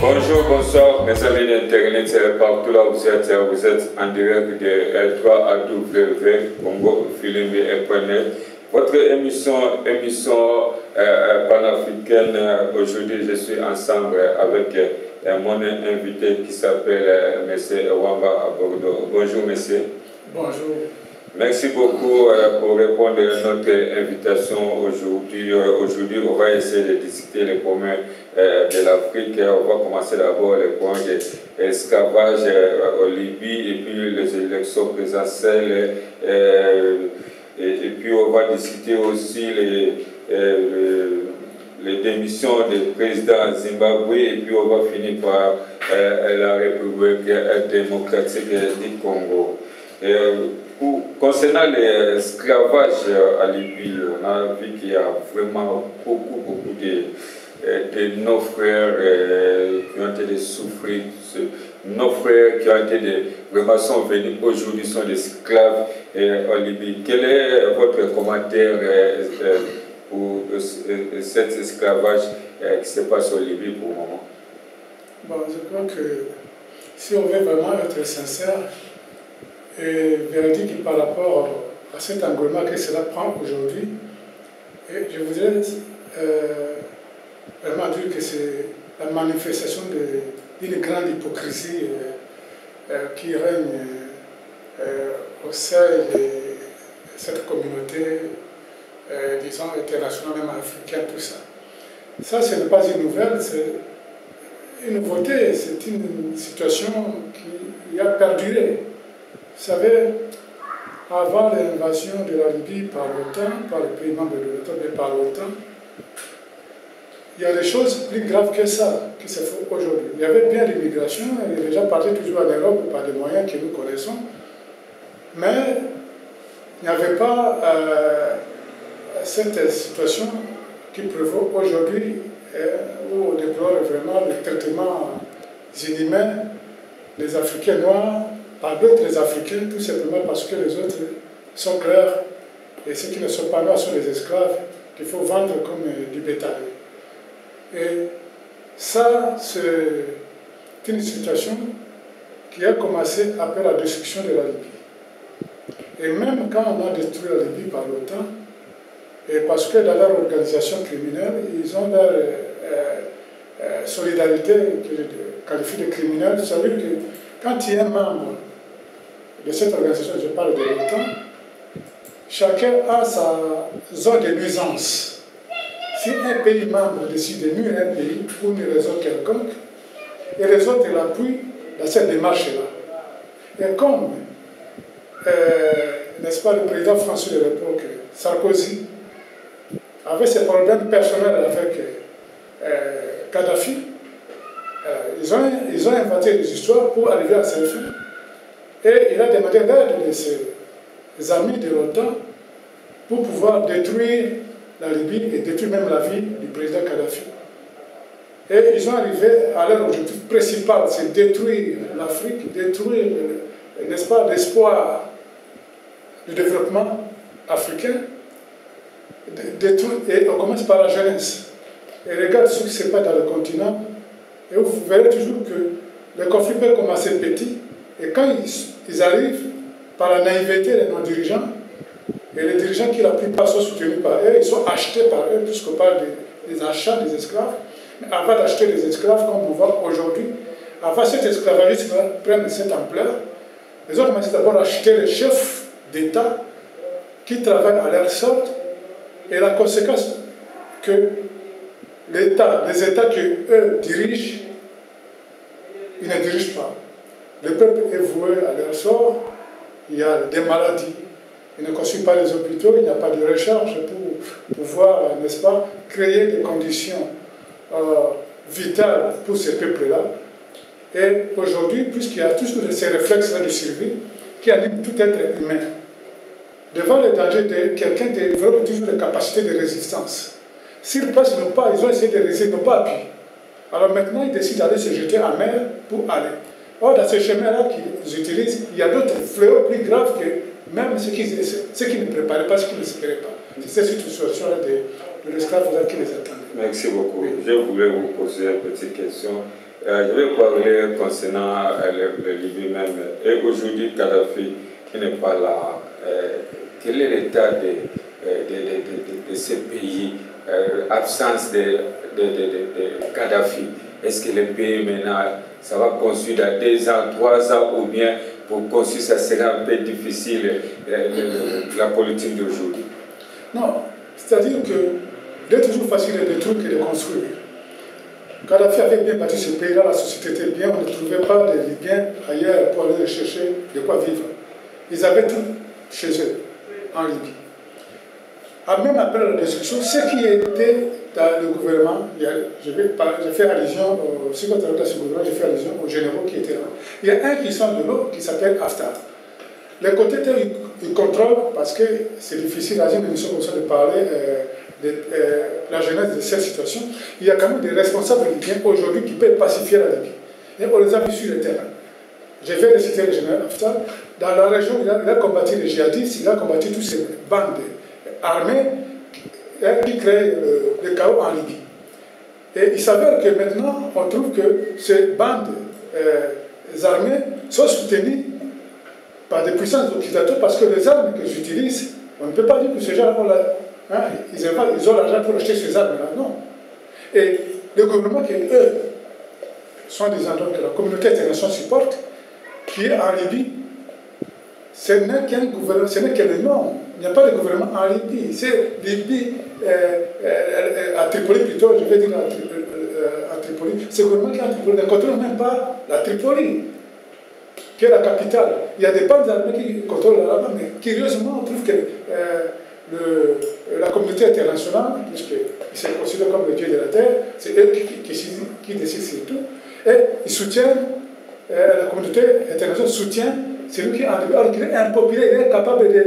Bonjour, bonsoir mes amis d'Internet, c'est partout là où vous êtes en direct de L3AW, Congo, Filimbi.net. Votre émission panafricaine, aujourd'hui je suis ensemble avec mon invité qui s'appelle M. Wamba à Bordeaux. Bonjour monsieur. Bonjour. Merci beaucoup pour répondre à notre invitation aujourd'hui. Aujourd'hui, on va essayer de discuter les problèmes de l'Afrique. On va commencer d'abord les points de l'esclavage en Libye et puis les élections présidentielles. Et puis on va discuter aussi les démissions du président Zimbabwe et puis on va finir par la République démocratique du Congo. Concernant l'esclavage à Libye, on a vu qu'il y a vraiment beaucoup de nos frères qui ont été souffrir, nos frères qui ont été vraiment sont venus aujourd'hui, sont des esclaves en Libye. Quel est votre commentaire pour cet esclavage qui se passe en Libye pour le moment? Bon, je crois que si on veut vraiment être sincère, et véridique par rapport à cet engouement que cela prend aujourd'hui, je voudrais vraiment dire que c'est la manifestation d'une grande hypocrisie qui règne au sein de cette communauté, disons, internationale, même africaine, tout ça. Ça, ce n'est pas une nouvelle, c'est une nouveauté, c'est une situation qui a perduré. Vous savez, avant l'invasion de la Libye par l'OTAN, par les pays membres de l'OTAN, mais par l'OTAN, il y a des choses plus graves que ça qui se font aujourd'hui. Il y avait bien l'immigration, les gens partaient toujours en Europe par des moyens que nous connaissons, mais il n'y avait pas cette situation qui prévaut aujourd'hui où on déplore vraiment le traitement inhumain des Africains noirs par d'autres Africains, tout simplement parce que les autres sont clairs et ceux qui ne sont pas noirs sont des esclaves qu'il faut vendre comme du bétail. Et ça, c'est une situation qui a commencé après la destruction de la Libye. Et même quand on a détruit la Libye par l'OTAN, et parce que dans leur organisation criminelle, ils ont leur solidarité, que je qualifie de criminelle, ça veut dire que quand il y a un membre de cette organisation, je parle de l'OTAN, chacun a sa zone de nuisance. Si un pays membre décide de nuire un pays pour une raison quelconque, et les autres l'appuient dans cette démarche-là. Et comme, n'est-ce pas, le président français de l'époque, Sarkozy, avait ses problèmes personnels avec Kadhafi, ils ont inventé des histoires pour arriver à ses fins. Et il a demandé l'aide de ses amis de l'OTAN pour pouvoir détruire la Libye et détruire même la vie du président Kadhafi. Et ils ont arrivé à leur objectif principal, c'est détruire l'Afrique, détruire, n'est-ce pas, l'espoir du développement africain. Et on commence par la jeunesse. Et regarde ce qui se passe dans le continent, et vous verrez toujours que le conflit peut commencer petit, et quand ils arrivent par la naïveté des non-dirigeants, et les dirigeants qui la plupart sont soutenus par eux, ils sont achetés par eux, puisqu'on parle des achats des esclaves. Mais avant d'acheter les esclaves, comme on voit aujourd'hui, avant cet esclavagisme prenne cette ampleur, ils ont commencé d'abord à acheter les chefs d'État qui travaillent à leur sorte, et la conséquence que les États qu'eux dirigent, ils ne dirigent pas. Le peuple est voué à leur sort, il y a des maladies, ils ne construisent pas les hôpitaux, il n'y a pas de recherche pour pouvoir, n'est-ce pas, créer des conditions vitales pour ces peuples-là. Et aujourd'hui, puisqu'il y a tous ces réflexes-là de survie qui animent tout être humain, devant le danger de quelqu'un développe toujours des capacités de résistance. S'ils passent nos pas, ils ont essayé de résister, ils n'ont pas appuyé. Alors maintenant, ils décident d'aller se jeter en mer pour aller. Or, dans ce chemin-là qu'ils utilisent, il y a d'autres fléaux plus graves que même ceux qui ne préparaient pas, ce qu'ils n'espéraient pas. C'est cette situation-là de l'esclavage qui les attendait. Merci beaucoup. Je voulais vous poser une petite question. Je vais parler concernant le Libye même. Et aujourd'hui, Kadhafi, qui n'est pas là, quel est l'état de ce pays? Absence de Kadhafi. Est-ce que le pays maintenant, ça va construire dans 2 ans, 3 ans, ou bien pour construire, ça sera un peu difficile, la politique d'aujourd'hui? Non, c'est-à-dire que il est toujours facile de détruire que de construire. Kadhafi avait bien bâti ce pays-là, la société était bien, on ne trouvait pas de Libyens ailleurs pour aller chercher de quoi vivre. Ils avaient tout chez eux, en Libye. Même après la destruction, ceux qui étaient dans le gouvernement, j'ai fait allusion au secrétaire de ce gouvernement, j'ai fait allusion aux généraux qui étaient là. Il y a un qui sort de l'eau qui s'appelle Haftar. Les côtés, ils contrôlent parce que c'est difficile dans une émission comme ça de parler de la genèse de cette situation. Il y a quand même des responsables libyens aujourd'hui qui peuvent pacifier la Libye. Et on les a vus sur le terrain. Je vais les citer le général Haftar. Dans la région, il a combattu les djihadistes, il a combattu toutes ces bandes armées qui créent le chaos en Libye. Et il s'avère que maintenant, on trouve que ces bandes armées sont soutenues par des puissances occidentales parce que les armes qu'ils utilisent, on ne peut pas dire que ces gens ils ont l'argent pour acheter ces armes-là, non. Et le gouvernement qui, eux, sont des endroits que la communauté internationale supporte, qui est en Libye, ce n'est qu'un gouvernement, ce n'est que le nom. Il n'y a pas de gouvernement en Libye. C'est Libye, à Tripoli plutôt, je vais dire à Tripoli. Ce gouvernement qui est à Tripoli ne contrôle même pas la Tripoli, qui est la capitale. Il y a des bandes armées qui contrôlent là-bas, mais curieusement, on trouve que la communauté internationale, puisqu'ils se considèrent comme le dieu de la terre, c'est eux qui décident sur tout, et ils soutiennent, la communauté internationale soutient celui qui est en Libye, alors qu'il est impopulaire, il est capable de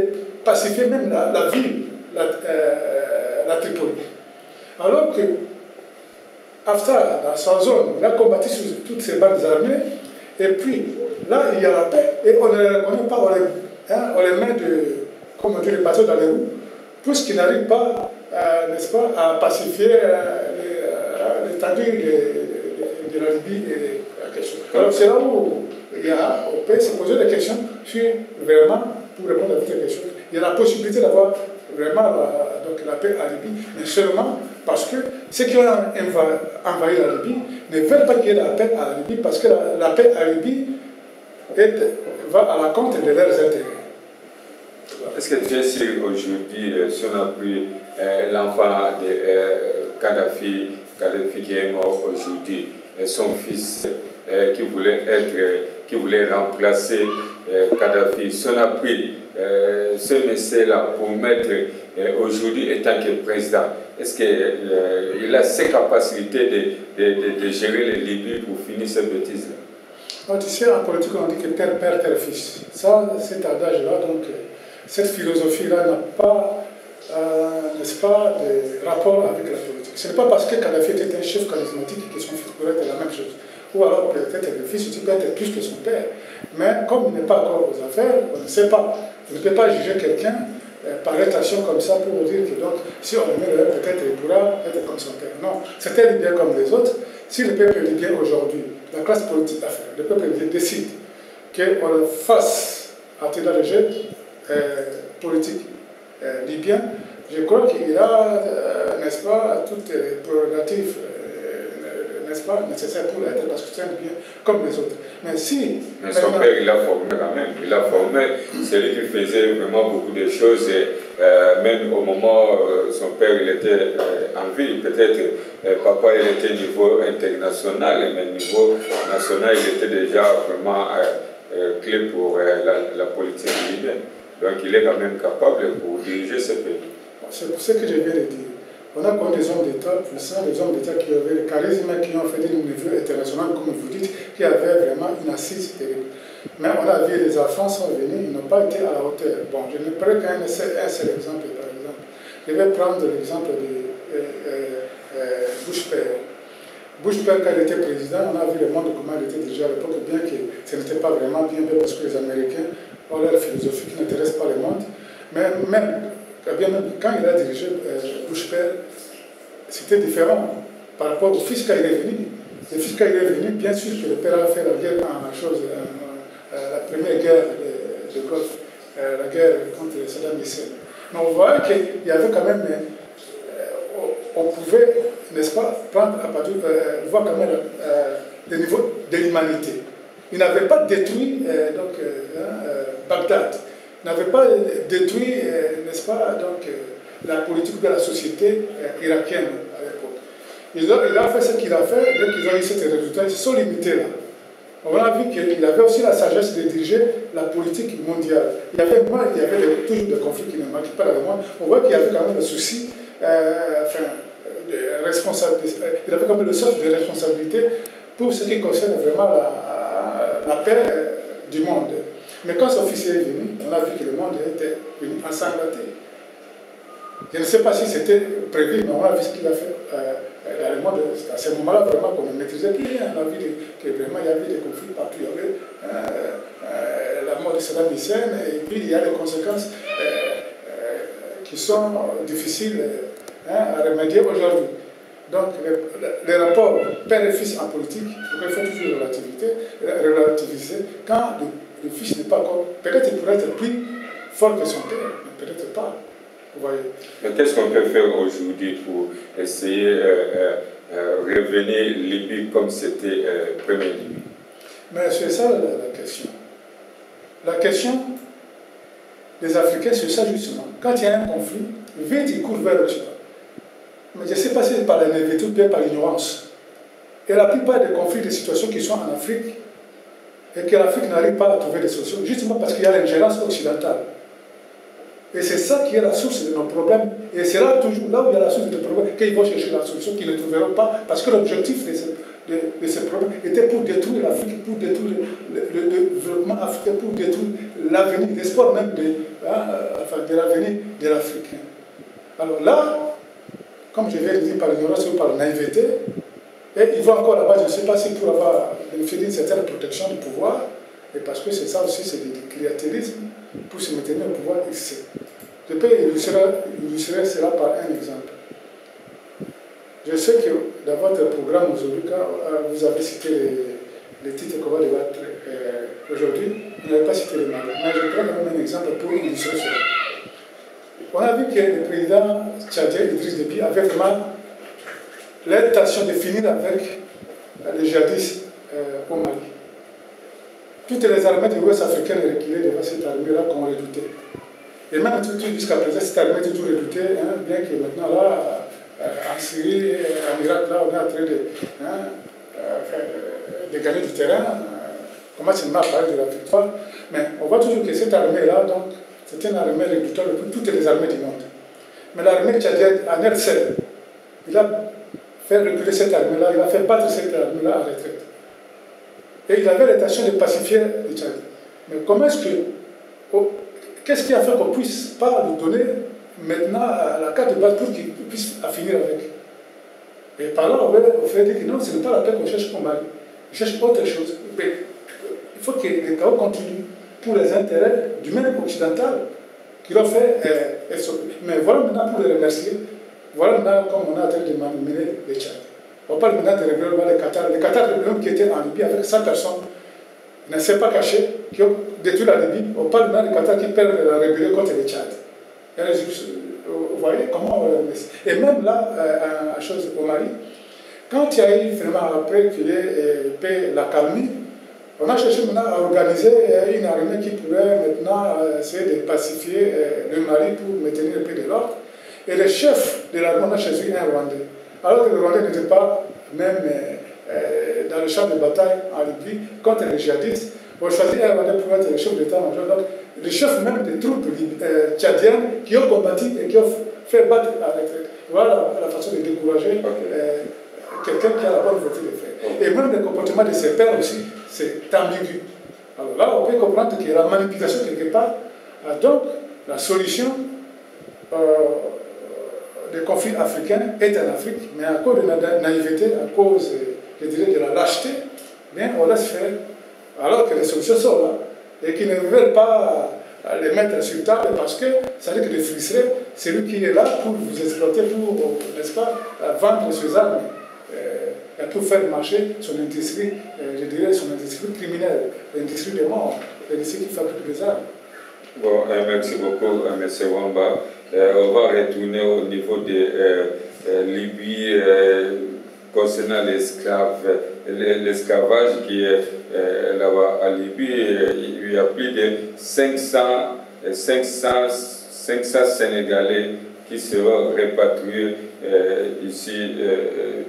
pacifier même la ville, la Tripoli. Alors que Haftar, dans sa zone, il a combattu sur toutes ces bandes armées, et puis là, il y a la paix, et on ne les reconnaît pas, on les met comme on dit, les bateaux dans les roues, puisqu'ils n'arrivent pas, n'est-ce pas, à pacifier l'étendue de la Libye et la question. Alors c'est là où on peut se poser des questions sur vraiment, pour répondre à votre question, il y a la possibilité d'avoir vraiment la paix à Libye, mais seulement parce que ceux qui ont envahi la Libye ne veulent pas qu'il y ait la paix à la Libye, parce que la paix à Libye va à la compte de leurs intérêts. Est-ce que tu es sûr aujourd'hui, si on a pris l'enfant de Kadhafi qui est mort aujourd'hui, et son fils qui voulait remplacer Kadhafi, si on a pris ce monsieur-là pour mettre aujourd'hui en tant que président, est-ce qu'il a ces capacités de gérer les Libyes pour finir ces bêtises-là? Tu sais, en politique, on dit que tel père, tel fils. Ça, cet adage-là, donc, cette philosophie-là n'a pas, n'est-ce pas, de rapport avec la politique. Ce n'est pas parce que Kadhafi était un chef charismatique que son fils pourrait être la même chose. Ou alors peut-être le fils aussi peut être plus que son père. Mais comme il n'est pas encore aux affaires, on ne sait pas. On ne peut pas juger quelqu'un par rétention comme ça pour dire que donc, si on le met là, peut-être il pourra être comme son père. Non, c'était libyen comme les autres. Si le peuple libyen aujourd'hui, la classe politique, le peuple libyen décide qu'on le fasse entrer dans le jeu politique libyen, je crois qu'il a, n'est-ce pas, toutes les prérogatives, n'est-ce pas, nécessaires pour être parce que c'est un libyen comme les autres. Mais si... Mais son père, il l'a formé quand même. Il a formé, c'est lui qui faisait vraiment beaucoup de choses. Et, même au moment où son père il était en vie, peut-être papa il était au niveau international, mais au niveau national, il était déjà vraiment clé pour la politique libyenne. Donc il est quand même capable pour diriger ce pays. C'est pour ça que je viens de dire. On a comme des hommes d'État puissants, des hommes d'État qui avaient le charisme, qui ont fait des niveau international, comme vous dites, qui avaient vraiment une assise terrible. Mais on a vu les enfants sont venus, ils n'ont pas été à la hauteur. Bon, je ne prends qu'un seul exemple, par exemple. Je vais prendre l'exemple de Bush père. Bush père, quand il était président, on a vu le monde comment il était déjà à l'époque, bien que ce n'était pas vraiment bien parce que les Américains ont leur philosophie qui n'intéresse pas le monde. Mais même quand il a dirigé Bush père, c'était différent par rapport au fils quand il est venu. Le fils quand il est venu, bien sûr que le père a fait la guerre la première guerre de Golfe, la guerre contre Saddam Hussein. Mais on voit qu'il y avait quand même, on pouvait, n'est-ce pas, prendre à partir, voir quand même le niveau de l'humanité. Il n'avait pas détruit Bagdad. Il n'avait pas détruit, n'est-ce pas, la politique de la société irakienne à l'époque. Il a fait ce qu'il a fait, dès qu'ils ont eu ces résultats, ils se sont limités là. On a vu qu'il avait aussi la sagesse de diriger la politique mondiale. Il y avait toujours des conflits qui ne manquaient pas dans le monde. On voit qu'il y avait quand même le souci, de responsabilité. Il avait quand même le sens de responsabilité pour ce qui concerne vraiment la paix du monde. Mais quand ce officier est venu, on a vu que le monde était venu ensanglanté. Je ne sais pas si c'était prévu, mais on a vu ce qu'il a fait dans le monde. À ce moment-là, vraiment, qu'on ne maîtrisait plus rien. On a vu que vraiment, il y avait des conflits partout. Il y avait la mort de Saddam Hussein, et puis il y a des conséquences qui sont difficiles à remédier aujourd'hui. Donc, les rapports père et fils en politique, il faut toujours relativiser. Quand le fils n'est pas encore, peut-être il pourrait être plus fort que son père, mais peut-être pas. Vous voyez. Mais qu'est-ce qu'on peut faire aujourd'hui pour essayer de revenir Libye comme c'était première Libye? Mais c'est ça la question. La question des Africains, c'est ça justement. Quand il y a un conflit, vite ils courent vers l'Occident. Mais je ne sais pas si c'est par la naïveté ou bien par l'ignorance. Et la plupart des conflits, des situations qui sont en Afrique, et que l'Afrique n'arrive pas à trouver des solutions, justement parce qu'il y a l'ingérence occidentale. Et c'est ça qui est la source de nos problèmes. Et c'est là, toujours là où il y a la source de nos problèmes, qu'ils vont chercher la solution, qu'ils ne trouveront pas, parce que l'objectif de ces problèmes était pour détruire l'Afrique, pour détruire le développement africain, pour détruire l'avenir, l'espoir même de l'avenir de l'Afrique. Alors là, comme je viens de dire, par l'ignorance ou par la naïveté, et ils vont encore là-bas, je ne sais pas si pour avoir bénéficié d'une certaine protection du pouvoir, et parce que c'est ça aussi, c'est du clientélisme, pour se maintenir au pouvoir ici. Je peux illustrer cela par un exemple. Je sais que dans votre programme aujourd'hui, quand vous avez cité les titres qu'on va débattre aujourd'hui, vous n'avez pas cité les mandats. Mais je prends quand même un exemple pour illustrer cela. On a vu que le président tchadien Idriss Déby avait vraiment l'intention de finir avec les djihadistes au Mali. Toutes les armées de l'Ouest africain reculées devant cette armée-là qu'on redoutait. Et même jusqu'à présent, cette armée est toujours redoutée, bien que maintenant, là, en Syrie, en Irak, là, on est en train de gagner du terrain. On commence seulement à parler de la victoire. Mais on voit toujours que cette armée-là, donc, c'est une armée redoutable pour toutes les armées du monde. Mais l'armée tchadienne, en elle seule, il a fait reculer cette armée-là, il a fait battre cette armée-là à retraite. Et il avait l'intention de pacifier le Tchad. Mais comment est-ce que... Qu'est-ce qui a fait qu'on puisse pas lui donner maintenant la carte de base pour qu'il puisse finir avec? Et par là, on fait dire que non, ce n'est pas la paix qu'on cherche au Mali. On cherche autre chose. Mais il faut que les chaos continuent pour les intérêts du même occidental qui l'ont fait Mais voilà maintenant pour les remercier. Voilà maintenant comme on a en train de mener le Tchad. On parle maintenant de rébellion le Qatar. Le Qatar, le qui était en Libye avec 100 personnes, ne s'est pas caché, qui ont détruit la Libye. On parle maintenant du Qatar qui perd la rébellion contre le Tchad. Vous voyez comment... Et même là, à chose au Mali, quand il y a eu finalement après qu'il y ait la calmie, on a cherché maintenant à organiser une armée qui pourrait maintenant essayer de pacifier le Mali pour maintenir le pays de l'ordre. Et le chef de l'armée, on a choisi un Rwandais. Alors que le Rwandais n'était pas même dans le champ de bataille en Libye contre les djihadistes, on choisit un Rwandais pour être le chef d'état-major. Donc, le chef même des troupes tchadiennes qui ont combattu et qui ont fait battre la retraite. Voilà la façon de décourager quelqu'un qui a la bonne volonté de faire. Et même le comportement de ses pairs aussi, c'est ambigu. Alors là, on peut comprendre qu'il y a la manipulation quelque part. Donc, la solution des conflits africains est en Afrique, mais à cause de la naïveté, à cause, je dirais, de la lâcheté, bien, on laisse faire, alors que les solutions sont là, et qui ne veulent pas les mettre sur table parce que ça risque de frustrer celui qui est là pour vous exploiter, pour, n'est-ce pas, vendre ses armes. Pour faire marcher son industrie, je dirais son industrie criminelle, l'industrie des morts, l'industrie qui fabrique des armes. Bon, merci beaucoup, M. Wamba. On va retourner au niveau de Libye concernant l'esclavage qui est là-bas à Libye. Il y a plus de 500 Sénégalais qui seront répatriés ici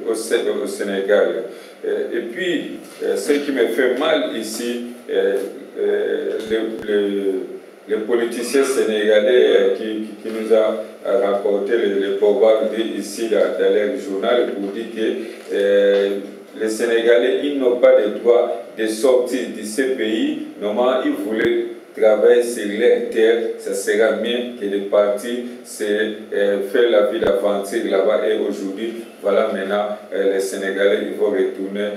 au Sénégal. Et puis, ce qui me fait mal ici, les politiciens sénégalais qui nous a rapporté le pouvoir ici dans leur journal pour dire que les Sénégalais ils n'ont pas le droit de sortir de ce pays. Normalement, ils voulaient travailler sur leur terre, ça sera mieux que de partir, faire la vie d'aventure là-bas. Et aujourd'hui, voilà maintenant, les Sénégalais ils vont retourner,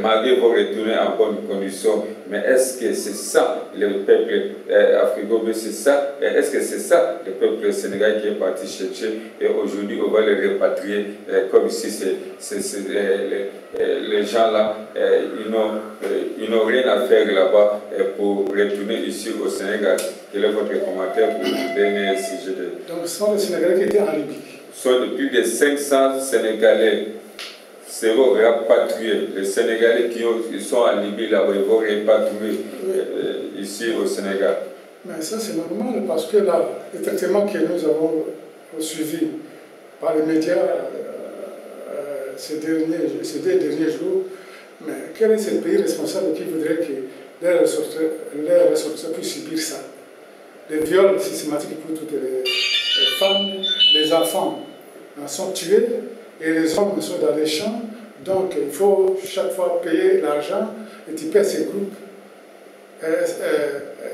malgré ils vont retourner en bonne condition. Mais est-ce que c'est ça le peuple africain, c'est ça? Est-ce que c'est ça le peuple sénégalais qui est parti chercher? Et aujourd'hui, on va les répatrier comme si les gens là, ils n'ont rien à faire là-bas pour retourner ici au Sénégal. Quel est votre commentaire pour le dernier sujet Donc, ce sont les Sénégalais qui étaient en Libye. Ce sont plus de 500 Sénégalais seront rapatriés. Les Sénégalais qui sont en Libye là-bas, ils vont rapatrier ici au Sénégal. Mais ça, c'est normal parce que là, effectivement, que nous avons suivi par les médias ces deux derniers jours, mais quel est ce pays responsable qui voudrait que les ressortissants puissent subir ça? Les viols systématiques pour toutes les femmes, les enfants sont tués et les hommes sont dans les champs. Donc il faut chaque fois payer l'argent et tu paies ces groupes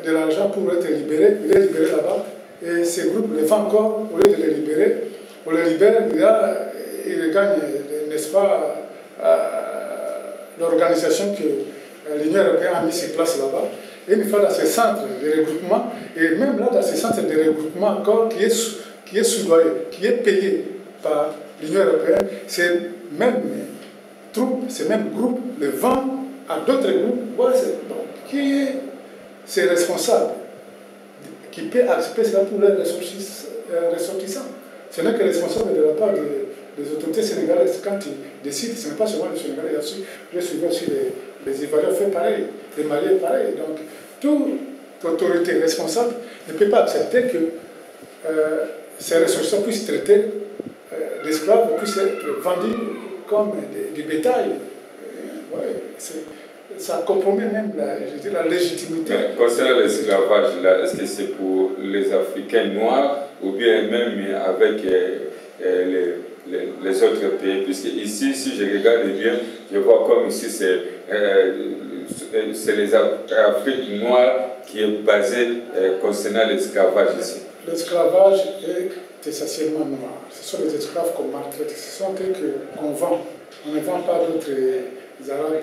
de l'argent pour être libérés. Il est libéré là-bas et ces groupes les font encore au lieu de les libérer. On les libère, ils gagnent, n'est-ce pas, l'organisation que l'Union européenne a mis sur place là-bas. Et une fois dans ces centres de regroupement, et même là dans ces centres de regroupement encore qui est soudoyé, qui est payé par l'Union européenne, ces mêmes troupes, ces mêmes groupes le vendent à d'autres groupes. Voilà, qui est ces responsables qui paient cela pour les ressortissants? Ce n'est que responsable de la part des autorités sénégalaises. Quand ils décident, ce n'est pas seulement les Sénégalais, je suis aussi les Ivoiriens fait pareil, les Maliens pareil. Donc, toute autorité responsable ne peut pas accepter que ces ressortissants puissent traiter d'esclaves, puissent être vendus comme du bétail. Ça compromet même la légitimité. Concernant l'esclavage, est-ce que c'est pour les Africains noirs ou bien même avec les autres pays? Puisque ici, si je regarde bien, je vois comme ici, c'est les Afriques noires qui est basée concernant l'esclavage ici. L'esclavage est essentiellement noir. Ce sont les esclaves qu'on maltraite, ce sont eux qu'on vend. On ne vend pas d'autres Arabes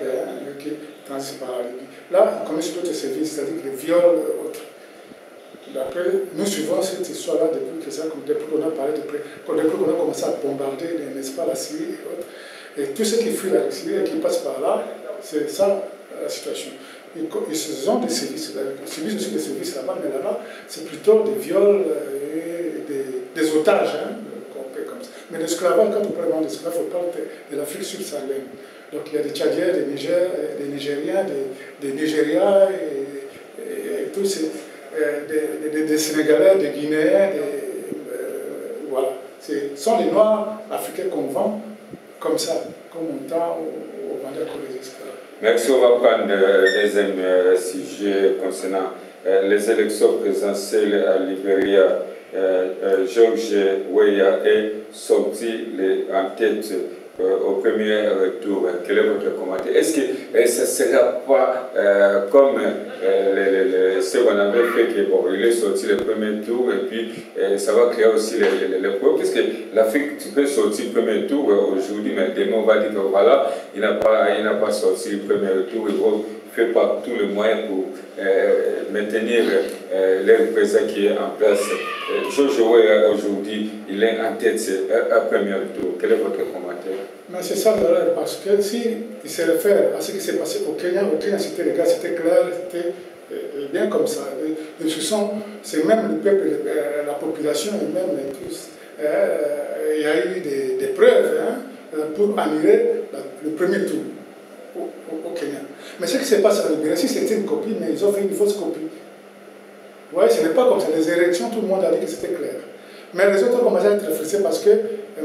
qui transitent par la Libye. Là, on connaît d'autres services, c'est-à-dire les viols et autres. D'après, nous suivons cette histoire-là depuis qu'on a parlé, depuis qu'on a commencé à bombarder, n'est-ce pas, la Syrie et autres. Et tous ceux qui fuient la Syrie et qui passent par là, c'est ça la situation. Ils ont des services, ils subissent aussi des services là-bas, mais là-bas, c'est plutôt des viols et des otages qu'on paie comme ça. Mais l'esclavage, quand on parle d'esclavage, on parle de l'Afrique subsaharienne. Donc il y a des Tchadiens, des Nigériens, des Nigérias, et tous ces, des Sénégalais, des Guinéens, voilà. Ce sont les Noirs africains qu'on vend comme ça, comme on tend aux vendeurs comme les esclaves. Merci, on va prendre le deuxième sujet concernant les élections présidentielles à Libéria. George Weah est sorti en tête au premier tour. Quel est votre commentaire? Est-ce que ça ne sera pas comme ce qu'on avait fait, que bon, il est sorti le premier tour et puis ça va créer aussi les problèmes, puisque l'Afrique, tu peux sortir le premier tour aujourd'hui, mais demain on va dire que voilà, il n'a pas sorti le premier tour, il va faire par tous les moyens pour maintenir le président qui est en place. George Weah aujourd'hui, il est en tête à premier tour. Quel est votre commentaire? Mais c'est ça l'erreur, parce que si il se réfère à ce qui s'est passé au Kenya c'était les gars, c'était clair, c'était bien comme ça. Les soupçons, c'est même le peuple, la population et même tous. Il y a eu des preuves pour annuler le premier tour au Kenya. Mais ce qui se passe à Libéria, si c'était une copie, mais ils ont fait une fausse copie. Vous voyez, ce n'est pas comme ça. Les élections, tout le monde a dit que c'était clair. Mais les autres ont commencé à être frustrés parce que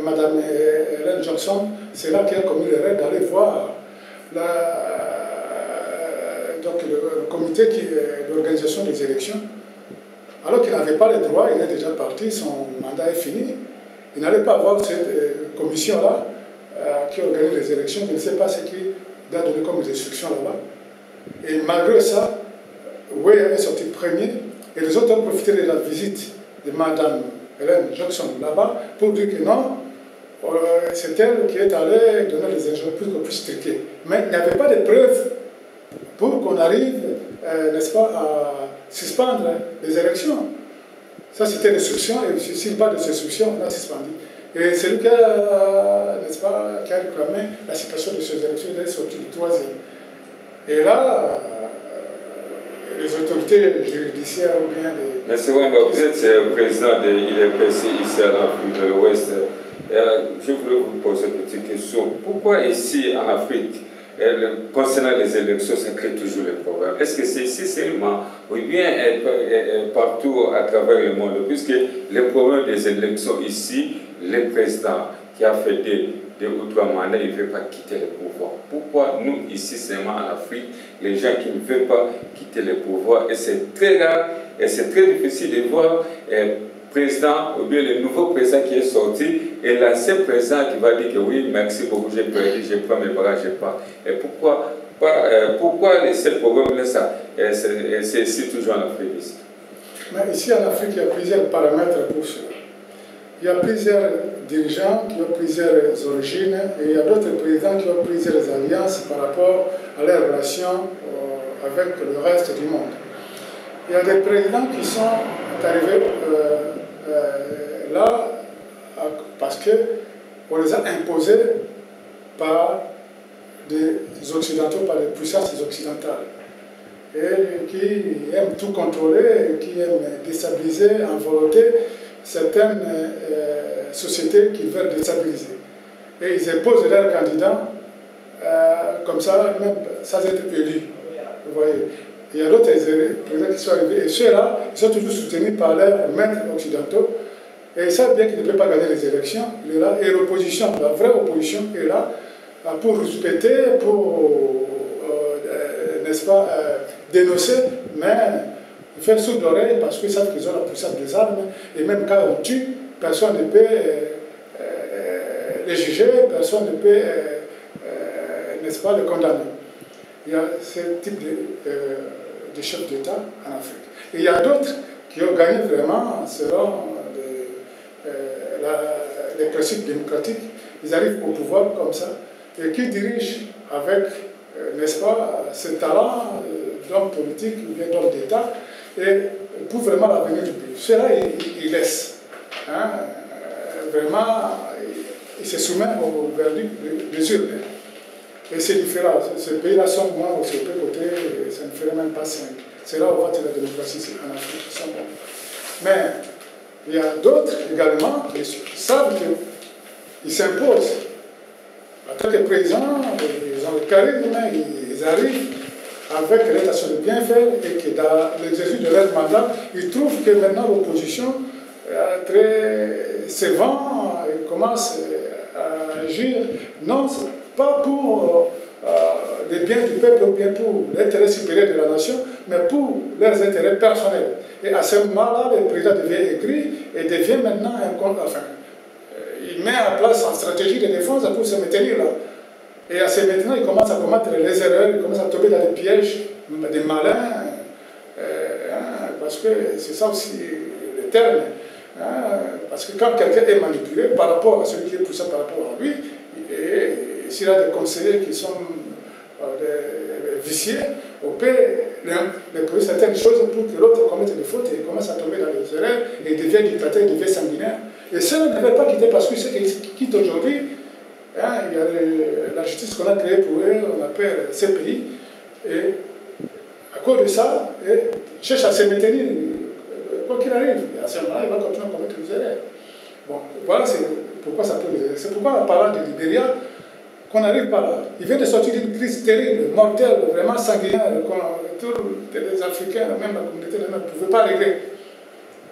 Mme Ellen Johnson, c'est là qu'elle a commis l'erreur d'aller voir donc le comité d'organisation des élections. Alors qu'il n'avait pas le droit, il est déjà parti, son mandat est fini. Il n'allait pas voir cette commission-là qui organise les élections. Je ne sais pas ce qu'il a donné comme instructions là-bas. Et malgré ça, Weah est sorti premier et les autres ont profité de la visite de Mme Ellen Johnson là-bas pour dire que non, c'est elle qui est allée donner les injonctions pour qu'on puisse traiter. Mais il n'y avait pas de preuves pour qu'on arrive, n'est-ce pas, à suspendre les élections. Ça, c'était l'instruction, et s'il pas de cette instruction, on a suspendu. Et c'est lui qui a, n'est-ce pas, qui a réclamé la situation de ces élections, il est sorti du troisième. Et là, les autorités judiciaires ou bien les... Mais c'est vrai, vous êtes président de l'IDPC ici à l'Afrique de l'Ouest. Je voulais vous poser une petite question. Pourquoi ici en Afrique, concernant les élections, ça crée toujours les problèmes? Est-ce que c'est ici seulement ou bien partout à travers le monde? Puisque les problèmes des élections ici, le président qui a fait des autres mandats, il ne veut pas quitter le pouvoir. Pourquoi nous, ici seulement en Afrique, les gens qui ne veulent pas quitter le pouvoir, et c'est très rare, et c'est très difficile de voir président, ou bien le nouveau président qui est sorti, et l'ancien président qui va dire que oui, merci beaucoup, j'ai perdu, je prends mes bagages, je pars. Et pourquoi ces problèmes-là, c'est ici toujours en Afrique ici? Mais ici en Afrique, il y a plusieurs paramètres pour cela. Il y a plusieurs dirigeants qui ont plusieurs origines, et il y a d'autres présidents qui ont plusieurs alliances par rapport à leurs relations avec le reste du monde. Il y a des présidents qui sont arrivés là parce qu'on les a imposés par des Occidentaux, par les puissances occidentales, et qui aiment tout contrôler, et qui aiment déstabiliser, envolonter certaines sociétés qui veulent déstabiliser. Et ils imposent leurs candidats comme ça, même sans être élus. Vous voyez. Il y a d'autres présidents qui sont arrivés, et ceux-là, ils sont toujours soutenus par leurs maîtres occidentaux, et ils savent bien qu'ils ne peuvent pas gagner les élections. Il est là, et l'opposition, la vraie opposition est là, pour respecter, pour, n'est-ce pas, dénoncer, mais faire sourd l'oreille parce qu'ils savent qu'ils ont la puissance des armes, et même quand on tue, personne ne peut les juger, personne ne peut, n'est-ce pas, les condamner. Il y a ce type de chefs d'État en Afrique. Et il y a d'autres qui ont gagné vraiment selon les principes démocratiques. Ils arrivent au pouvoir comme ça et qui dirigent avec, n'est-ce pas, ce talent d'homme politique ou bien d'homme d'État et pour vraiment l'avenir du pays. Cela, ils laissent. Hein, vraiment, ils se soumettent au verdict des urnes. Et c'est différent. Ces pays-là sont moins au CP côté, ça ne ferait même pas 5. C'est là où on va la démocratie en Afrique. Qui sont bons. Mais il y a d'autres également qui savent qu'ils s'imposent. En tant que président, ils ont le charisme, ils arrivent avec l'intention de bien faire et que dans l'exercice de leur mandat, ils trouvent que maintenant l'opposition est très sévère, ils commencent à agir. Non, pas pour les biens du peuple ou bien pour l'intérêt supérieur de la nation, mais pour leurs intérêts personnels. Et à ce moment-là, le président devient aigri et devient maintenant il met en place une stratégie de défense pour se maintenir là. Et à ce maintenant, il commence à commettre les erreurs, il commence à tomber dans les pièges des malins, parce que c'est ça aussi le terme. Parce que quand quelqu'un est manipulé par rapport à celui qui est poussé par rapport à lui, et s'il a des conseillers qui sont des viciés, on peut leur poser certaines choses pour que l'autre commette des fautes et il commence à tomber dans les erreurs et il devient dictateur, il devient sanguinaire. Et cela ne devait pas quitter parce que ceux qui quittent aujourd'hui, il y a la justice qu'on a créée pour eux, on appelle CPI, et à cause de ça, il cherche à se maintenir, quoi qu'il arrive. Et à ce moment-là, il va continuer à commettre des erreurs. Bon, voilà pourquoi ça peut les erreurs. C'est pourquoi, en parlant de Libéria, qu'on arrive par là. Il vient de sortir d'une crise terrible, mortelle, vraiment sanguinaire, que tous les Africains, même la communauté, ne pouvaient pas régler.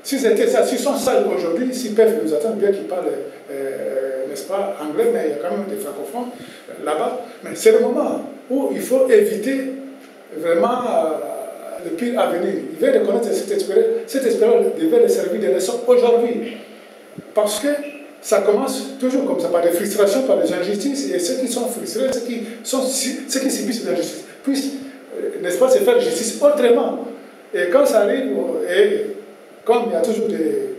Si c'était ça, s'ils sont sales aujourd'hui, s'ils peuvent nous attendre, bien qu'ils parlent, n'est-ce pas, anglais, mais il y a quand même des francophones là-bas. Mais c'est le moment où il faut éviter vraiment le pire à venir. Il vient de connaître cette espérance. Cette espérance devait les servir de leçon aujourd'hui. Parce que ça commence toujours comme ça, par des frustrations, par des injustices, et ceux qui sont frustrés, ceux qui subissent l'injustice, puissent, n'est-ce pas, se faire justice autrement. Et quand ça arrive, et comme il y a toujours des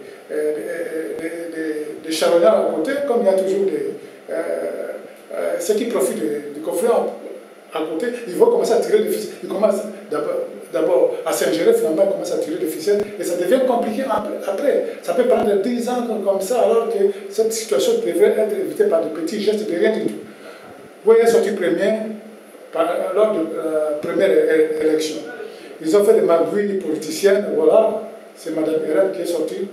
charognards à côté, comme il y a toujours ceux qui profitent du conflit à côté, ils vont commencer à tirer des ficelles. Ils commencent d'abord à s'ingérer, finalement, ils commencent à tirer des ficelles, et ça devient compliqué après. Ça peut prendre 10 ans comme ça, alors que cette situation devrait être évitée par de petits gestes, de rien du tout. Vous voyez, sorti premier, lors de la première élection. Ils ont fait des magouilles politiciennes, voilà, c'est Mme Hélène qui est sortie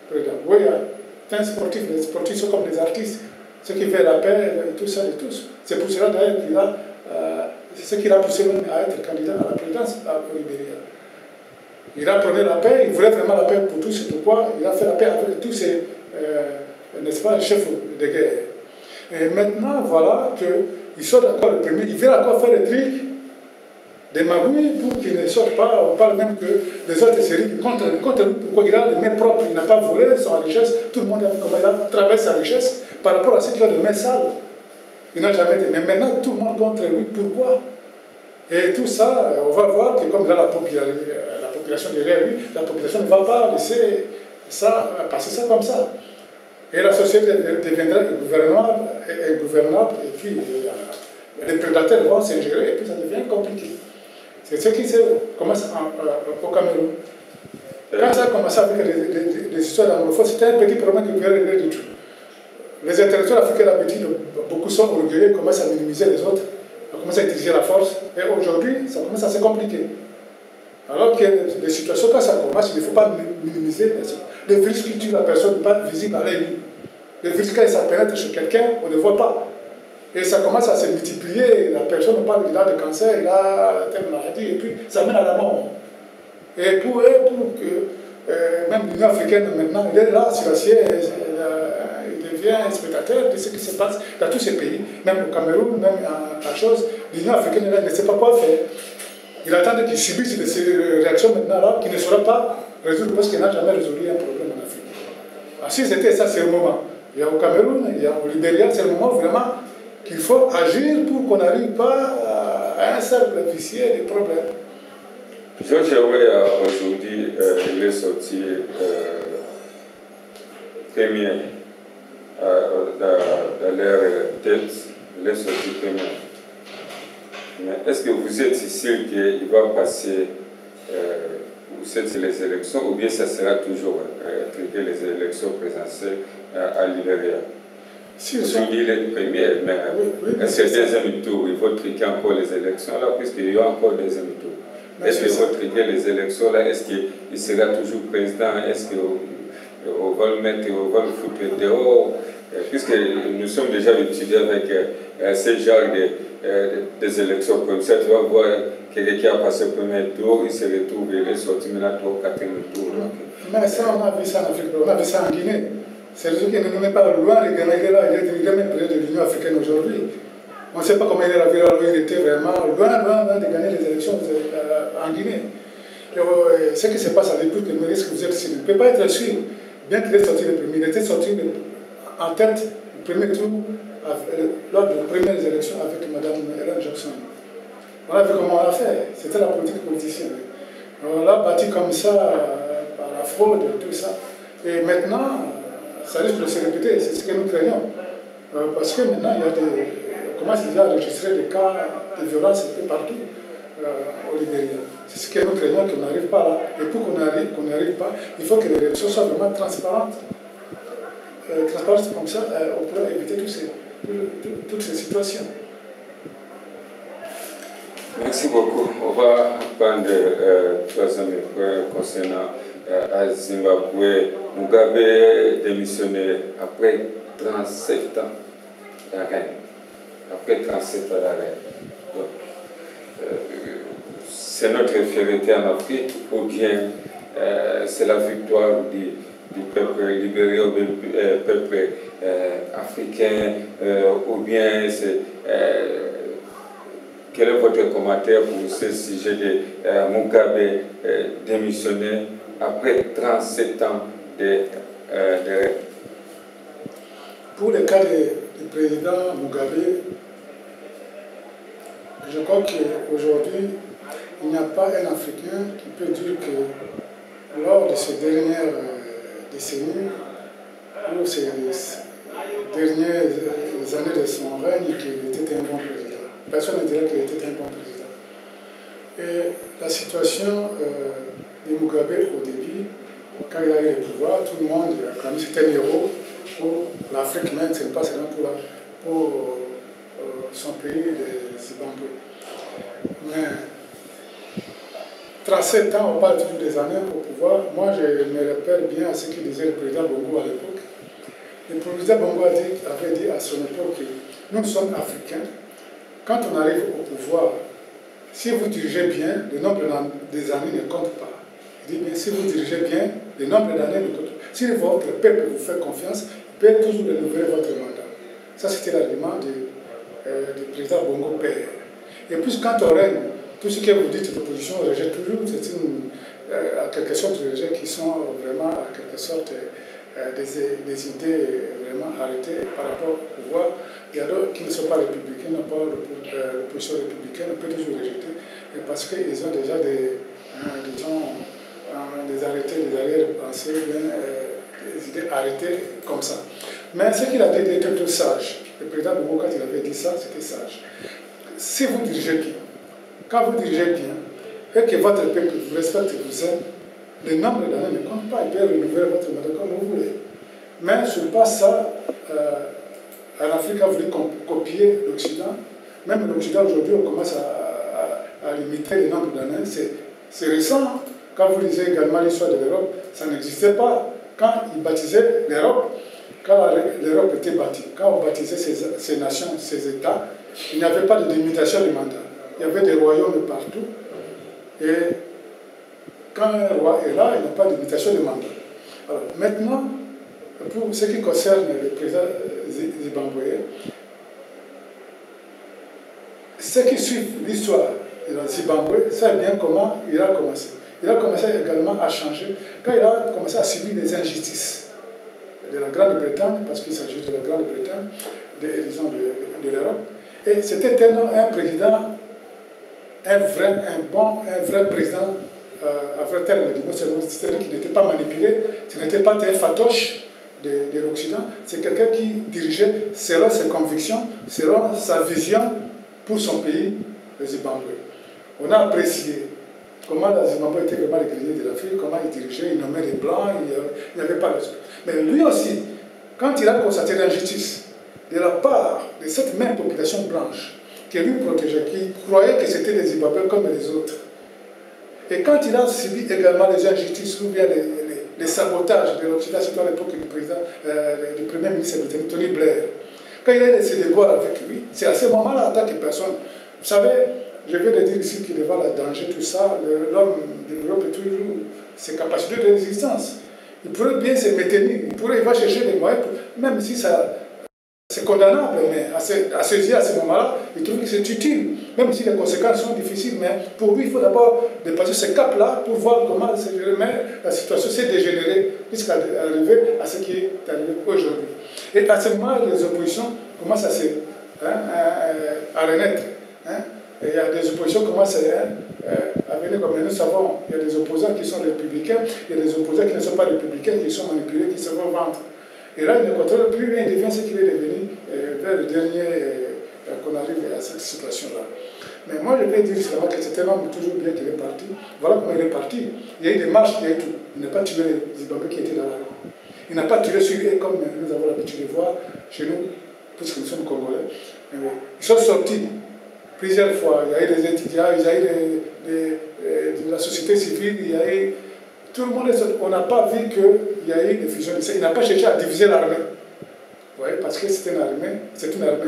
présidente. Oui, il y a un sportif, les sportifs sont comme des artistes, ceux qui veulent la paix, et tout ça, et tous. C'est pour cela d'ailleurs qu'il a, c'est ce qui l'a poussé même à être candidat à la présidence au Libéria. Il a prôné la paix, il voulait vraiment la paix pour tous, c'est pourquoi il a fait la paix avec tous ces, n'est-ce pas, chefs de guerre. Et maintenant, voilà qu'il sort encore le premier, il vient encore faire le truc des magouilles pour qu'il ne sorte pas. On parle même que les autres séries contre lui, pourquoi il a les mains propres, il n'a pas volé son richesse, tout le monde a vu comment il a traversé sa richesse par rapport à ceux qui ont les mains sales. Il n'a jamais été. Mais maintenant, tout le monde contre lui, pourquoi? Et tout ça, on va voir que comme il a la population derrière lui, la population ne va pas laisser ça, passer ça comme ça. Et la société deviendra ingouvernable, et puis les prédateurs vont s'ingérer, et puis ça devient compliqué. C'est ce qui commence au Cameroun. Quand ça a commencé avec les histoires d'anglophone, c'était un petit problème qui ne pouvait régler du tout. Les intellectuels africains d'habitude, beaucoup sont orgueilleux, commencent à minimiser les autres, commencent à utiliser la force, et aujourd'hui, ça commence à se compliquer. Alors qu'il y a des situations, quand ça commence, il ne faut pas minimiser les virus qui tuent la personne, ne pas visible à l'œil nu. Les virus, quand ça pénètre chez quelqu'un, on ne voit pas. Et ça commence à se multiplier, la personne parle qu'il a des cancers, il a telle maladie, et puis ça mène à la mort. Et pour eux, pour que même l'Union africaine maintenant, il est là sur la siège, il devient spectateur de ce qui se passe dans tous ces pays, même au Cameroun, même à chose. L'Union africaine ne sait pas quoi faire. Il attend qu'ils subissent ces réactions maintenant-là, qui ne sera pas résoudre parce qu'il n'a jamais résolu un problème en Afrique. Alors, si c'était ça, c'est le moment. Il y a au Cameroun, il y a au Libéria, c'est le moment vraiment qu'il faut agir pour qu'on n'arrive pas à un cercle vicieux des problèmes. George Weah, aujourd'hui, il est sorti premier dans leur tête, il est sorti premier. Mais est-ce que vous êtes sûr qu'il va passer les élections, ou bien ça sera toujours truquer les élections présidentielles à Libéria? Aujourd'hui, il est premier, mais est-ce que deuxième tour, il faut truquer encore les élections là, puisqu'il y a encore deuxième tour? Est-ce qu'il faut truquer les élections là? Est-ce qu'il sera toujours président? Est-ce qu'on va le mettre, on va le foutre dehors? Puisque nous sommes déjà habitués avec ce genre des élections comme ça, tu vas voir quelqu'un qui a passé le premier tour, il se retrouve, il est sorti maintenant au quatrième tour. Mais ça, on a vu ça en Afrique, on a vu ça en Guinée. C'est le qui ne met pas loin, le Ghana, il est même président de l'Union africaine aujourd'hui. On ne sait pas comment il est la vie, il était vraiment loin de gagner les élections en Guinée. Et ce qui se passe à l'écoute, le risque que vous êtes ici, ne peut pas être sûr, bien qu'il ait sorti le premier, il était sorti en tête premier tour, lors des premières élections avec Mme Ellen Johnson. On a vu comment on l'a fait. C'était la politique politicienne. On l'a bâti comme ça, par la fraude et tout ça. Et maintenant, ça risque de se répéter. C'est ce que nous craignons. Parce que maintenant, on commence déjà à enregistrer des cas de violence un peu partout au Libéria. C'est ce que nous craignons, qu'on n'arrive pas là. Et pour qu'on n'y arrive pas, il faut que les élections soient vraiment transparentes. Transparentes comme ça, on pourra éviter toutes ces situations. Merci beaucoup. On va prendre troisième épreuve concernant Zimbabwe. Mugabe démissionné après 37 ans d'arrêt. Après 37 ans d'arrêt. C'est notre fierté en Afrique ou bien c'est la victoire du peuple libéré ou du peuple africain ou bien c'est... quel est votre commentaire pour ce sujet de Mugabe démissionné après 37 ans de Pour le cas du président Mugabe, je crois qu'aujourd'hui, il n'y a pas un Africain qui peut dire que lors de ces dernières décennies, ou ces dernières années de son règne, qu'il était un bon président. Personne ne dirait qu'il était un bon président. Et la situation de Mugabe au début, quand il a eu le pouvoir, tout le monde, comme c'était un héros pour l'Afrique même, ce n'est pas seulement pour son pays, le Zimbabwe. Mais 37 ans, on parle toujours des années au pouvoir. Moi, je me rappelle bien à ce que disait le président Bongo à l'époque. Le président Bongo avait dit à son époque que nous sommes Africains. Quand on arrive au pouvoir, si vous dirigez bien, le nombre des années ne compte pas. Il dit bien, si vous dirigez bien, le nombre d'années ne compte pas. Si votre peuple vous fait confiance, il peut toujours renouveler votre mandat. Ça, c'était l'argument du président Bongo Père. Et puis, quand on règne, tout ce que vous dites, l'opposition rejette toujours, c'est à quelque sorte des rejets qui sont vraiment, à quelque sorte, des idées vraiment arrêtées par rapport au pouvoir. Il y a d'autres qui ne sont pas républicains, n'ont pas l'opposition républicaine, on peut toujours rejeter, parce qu'ils ont déjà des arrêtés, des arrière-pensées, des idées arrêtées comme ça. Mais ce qu'il a dit était tout sage. Le président Bongo, quand il avait dit ça, c'était sage. Si vous dirigez bien, quand vous dirigez bien, et que votre peuple vous respecte et vous aime, le nombre d'années ne compte pas, il peut renouveler votre mandat comme vous voulez. Mais ce n'est pas ça. En Afrique, a voulu copier l'Occident. Même l'Occident, aujourd'hui, on commence à limiter le nombre d'années. C'est récent. Quand vous lisez également l'histoire de l'Europe, ça n'existait pas. Quand ils baptisaient l'Europe, quand l'Europe était bâtie, quand on baptisait ces nations, ces États, il n'y avait pas de limitation du mandat. Il y avait des royaumes partout. Et quand un roi est là, il n'y a pas de limitation du mandat. Alors, maintenant, pour ce qui concerne le président zimbabwéen, ceux qui suivent l'histoire de Zimbabwe savent bien comment il a commencé. Il a commencé également à changer quand il a commencé à subir des injustices de la Grande-Bretagne, parce qu'il s'agit de la Grande-Bretagne, disons de l'Europe. Et c'était un président, un vrai président, à vrai terme, c'est-à-dire qu'il n'était pas manipulé, ce n'était pas un fatoche de l'Occident, c'est quelqu'un qui dirigeait selon ses convictions, selon sa vision pour son pays, le Zimbabwe. On a apprécié comment le Zimbabwe était vraiment le grenier de l'Afrique, comment il dirigeait, il nommait les Blancs, il n'y avait pas de... Mais lui aussi, quand il a constaté l'injustice de la part de cette même population blanche, qui lui protégeait, qui croyait que c'était des Zimbabwéens comme les autres, et quand il a subi également les injustices ou bien les sabotages de l'Occident, c'était à l'époque du premier ministre britannique, Tony Blair, quand il a laissé des voix avec lui, c'est à ce moment-là, en tant que personne, vous savez, je viens de dire ici qu'il devant le danger, tout ça, l'homme développe toujours ses capacités de résistance. Il pourrait bien se maintenir, il va chercher des moyens, même si c'est condamnable, mais à ses yeux, à ce moment-là, il trouve que c'est utile, même si les conséquences sont difficiles, mais pour lui, il faut d'abord dépasser ce cap-là pour voir comment la situation s'est dégénérée jusqu'à arriver à ce qui est arrivé aujourd'hui. Et à ce moment, les oppositions commencent à renaître. Hein. Et il y a des oppositions qui commencent à venir, comme nous savons, il y a des opposants qui sont républicains, il y a des opposants qui ne sont pas républicains, qui sont manipulés, qui se vont vendre. Et là, il ne contrôle plus rien, il devient ce qu'il est devenu vers le dernier qu'on arrive à cette situation-là. Mais moi, je vais dire seulement que c'est un homme toujours bien qu'il est parti. Voilà comment il est parti. Il y a eu des marches, il y a eu tout. Il n'a pas tué les Zimbabwe qui étaient dans la rue. Il n'a pas tiré sur eux comme nous avons l'habitude de voir chez nous, puisque nous sommes Congolais. Ils sont sortis plusieurs fois. Il y a eu des étudiants, il y a eu de la société civile, il y a eu... Tout le monde est sorti. On n'a pas vu qu'il y a eu des fusions. Il n'a pas cherché à diviser l'armée. Vous voyez, parce que c'est une armée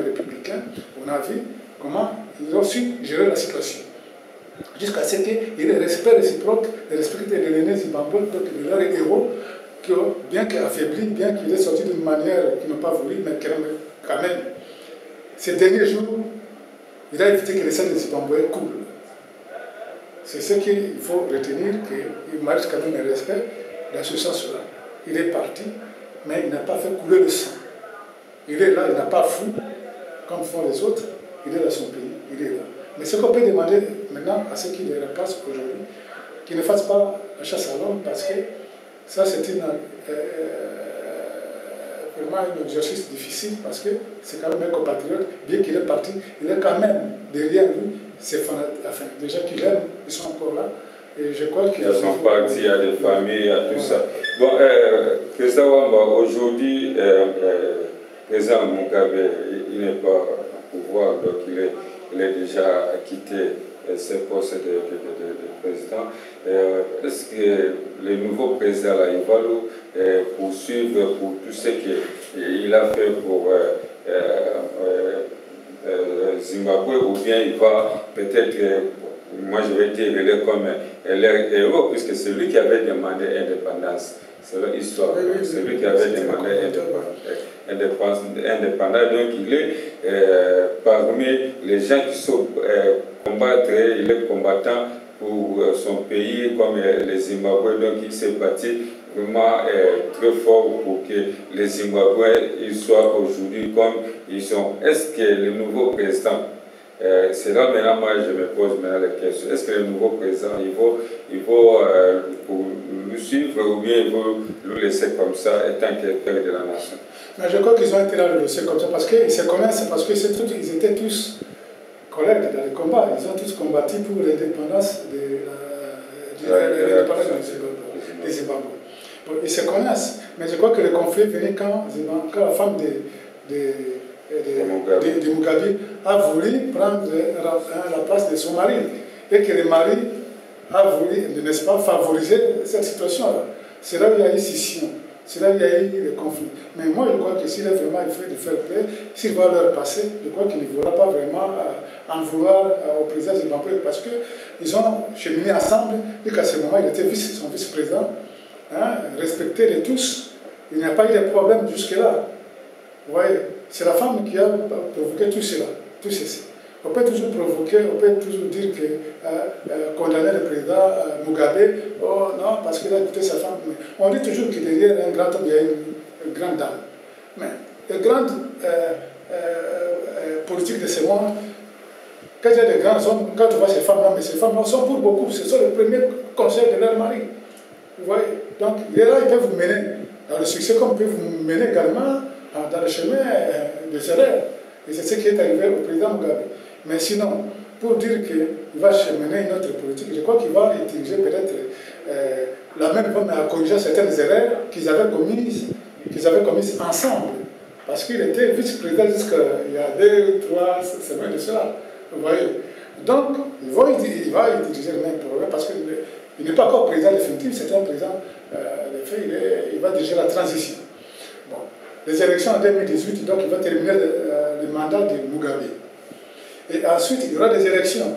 républicaine. On a vu comment ils ont su gérer la situation. Jusqu'à ce qu'il y ait des respect réciproque, des respect de l'aîné Zimbabwe, donc de leurs héros, qui, bien qu'affaiblis, bien qu'il est sorti d'une manière qu'ils n'ont pas voulu, mais quand même, ces derniers jours, il a évité que les sang de Zimbabwe coulent. C'est ce qu'il faut retenir, qu'il mérite quand même un respect dans ce sens-là. Il est parti, mais il n'a pas fait couler le sang. Il est là, il n'a pas fou, comme font les autres, il est dans son pays, il est là. Mais ce qu'on peut demander maintenant à ceux qui les remplacent aujourd'hui, qu'ils ne fassent pas la chasse à l'homme, parce que ça c'est vraiment un exercice difficile, parce que c'est quand même un compatriote, bien qu'il est parti, il est quand même derrière lui, c'est enfin, des gens qui l'aiment, ils sont encore là. Et je crois qu'ils sont partis, il y a des familles, il y a tout ça. Bon, Président Wamba, aujourd'hui, Président Mugabe, il n'est pas au pouvoir, donc il est déjà quitté ses postes de président. Est-ce que le nouveau président, là, il va poursuivre pour tout ce qu'il a fait pour Zimbabwe, ou bien il va peut-être, moi je vais dire, il est comme un héros, puisque c'est lui qui avait demandé l'indépendance. C'est leur histoire. C'est lui qui avait demandé indépendance. Donc il est parmi les gens qui sont combattre, il est combattant pour son pays comme les Zimbabwe. Donc il s'est battu vraiment très fort pour que les Zimbabwe soient aujourd'hui comme ils sont. Est-ce que le nouveau président, c'est là maintenant moi je me pose maintenant la question, est-ce que le nouveau président il faut pour le suivre, ou bien il faut le laisser comme ça étant que père de la nation? Mais je crois qu'ils ont été là le laisser comme ça parce qu'ils se connaissent, parce qu'ils étaient tous collègues dans les combats, ils ont tous combattu pour l'indépendance des Zimbabwe. Bon, ils se connaissent, mais je crois que le conflit venait quand la femme de Mugabe a voulu prendre la place de son mari, et que le mari a voulu, n'est-ce pas, favoriser cette situation-là. C'est là où il y a eu scission, c'est là où il y a eu le conflit. Mais moi, je crois que s'il est vraiment fait de faire paix, s'il va leur passer, je crois qu'il ne voudra pas vraiment en vouloir au président Zimbabwe, parce qu'ils ont cheminé ensemble, et qu'à ce moment, il était son vice-président, hein, respecté de tous. Il n'y a pas eu de problème jusque-là. Vous voyez, c'est la femme qui a provoqué tout cela, tout ceci. On peut toujours provoquer, on peut toujours dire que condamner le président Mugabe, oh non, parce qu'il a écouté sa femme. Mais on dit toujours que derrière un grand homme, il y a une grande dame. Mais les grandes politiques de ce monde, quand il y a des grands hommes, quand tu vois ces femmes-là, mais ces femmes-là sont pour beaucoup, ce sont les premiers conseils de leur mari. Vous voyez, donc il est là, ils peuvent vous mener dans le succès, comme ils peuvent vous mener également dans le chemin des erreurs. Et c'est ce qui est arrivé au président Mugabe. Mais sinon, pour dire qu'il va mener une autre politique, je crois qu'il va utiliser peut-être la même forme à corriger certaines erreurs qu'ils avaient commises ensemble. Parce qu'il était vice-président jusqu'il y a 2-3 semaines de cela. Vous voyez. Donc, il va utiliser le même problème parce qu'il n'est pas encore président définitif, c'est un président, il va diriger la transition. Bon. Les élections en 2018, donc il va terminer le mandat de Mugabe. Et ensuite, il y aura des élections.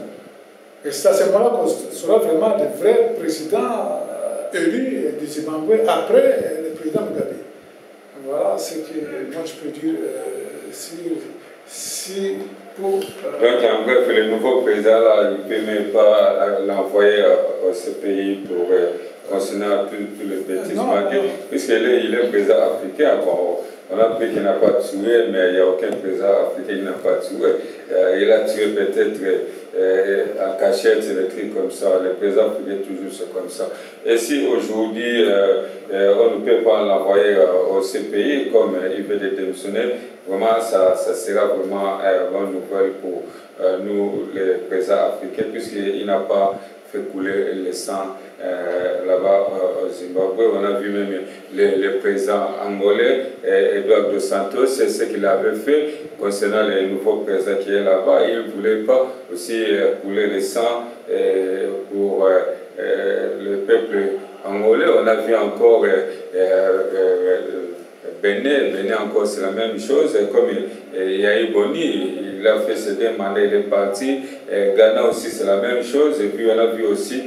Et c'est à ce moment-là qu'on sera vraiment des vrais présidents élus du Zimbabwe après le président Mugabe. Voilà ce que moi je peux dire si pour... Donc en bref, le nouveau président, là, il ne peut même pas l'envoyer à ce pays pour continuer tout le bêtisement, puisqu'il est président africain. Bon, On a pris qu'il n'a pas tué, mais il n'y a aucun président africain qui n'a pas tué. Il a tué peut-être en cachette, des trucs comme ça. Les présidents africains, toujours, c'est comme ça. Et si aujourd'hui, on ne peut pas l'envoyer au CPI, comme il veut démissionner, vraiment, ça sera vraiment une bonne nouvelle pour nous, les présidents africains, puisqu'il n'a pas fait couler le sang là-bas au Zimbabwe. On a vu même le président angolais, Eduardo dos Santos, c'est ce qu'il avait fait concernant le nouveau président qui est là-bas. Il ne voulait pas aussi couler le sang pour le peuple angolais. On a vu encore Bénin encore, c'est la même chose. Comme Yahi Boni, il a fait ses 2 mandats, il est parti. Ghana aussi, c'est la même chose. Et puis on a vu aussi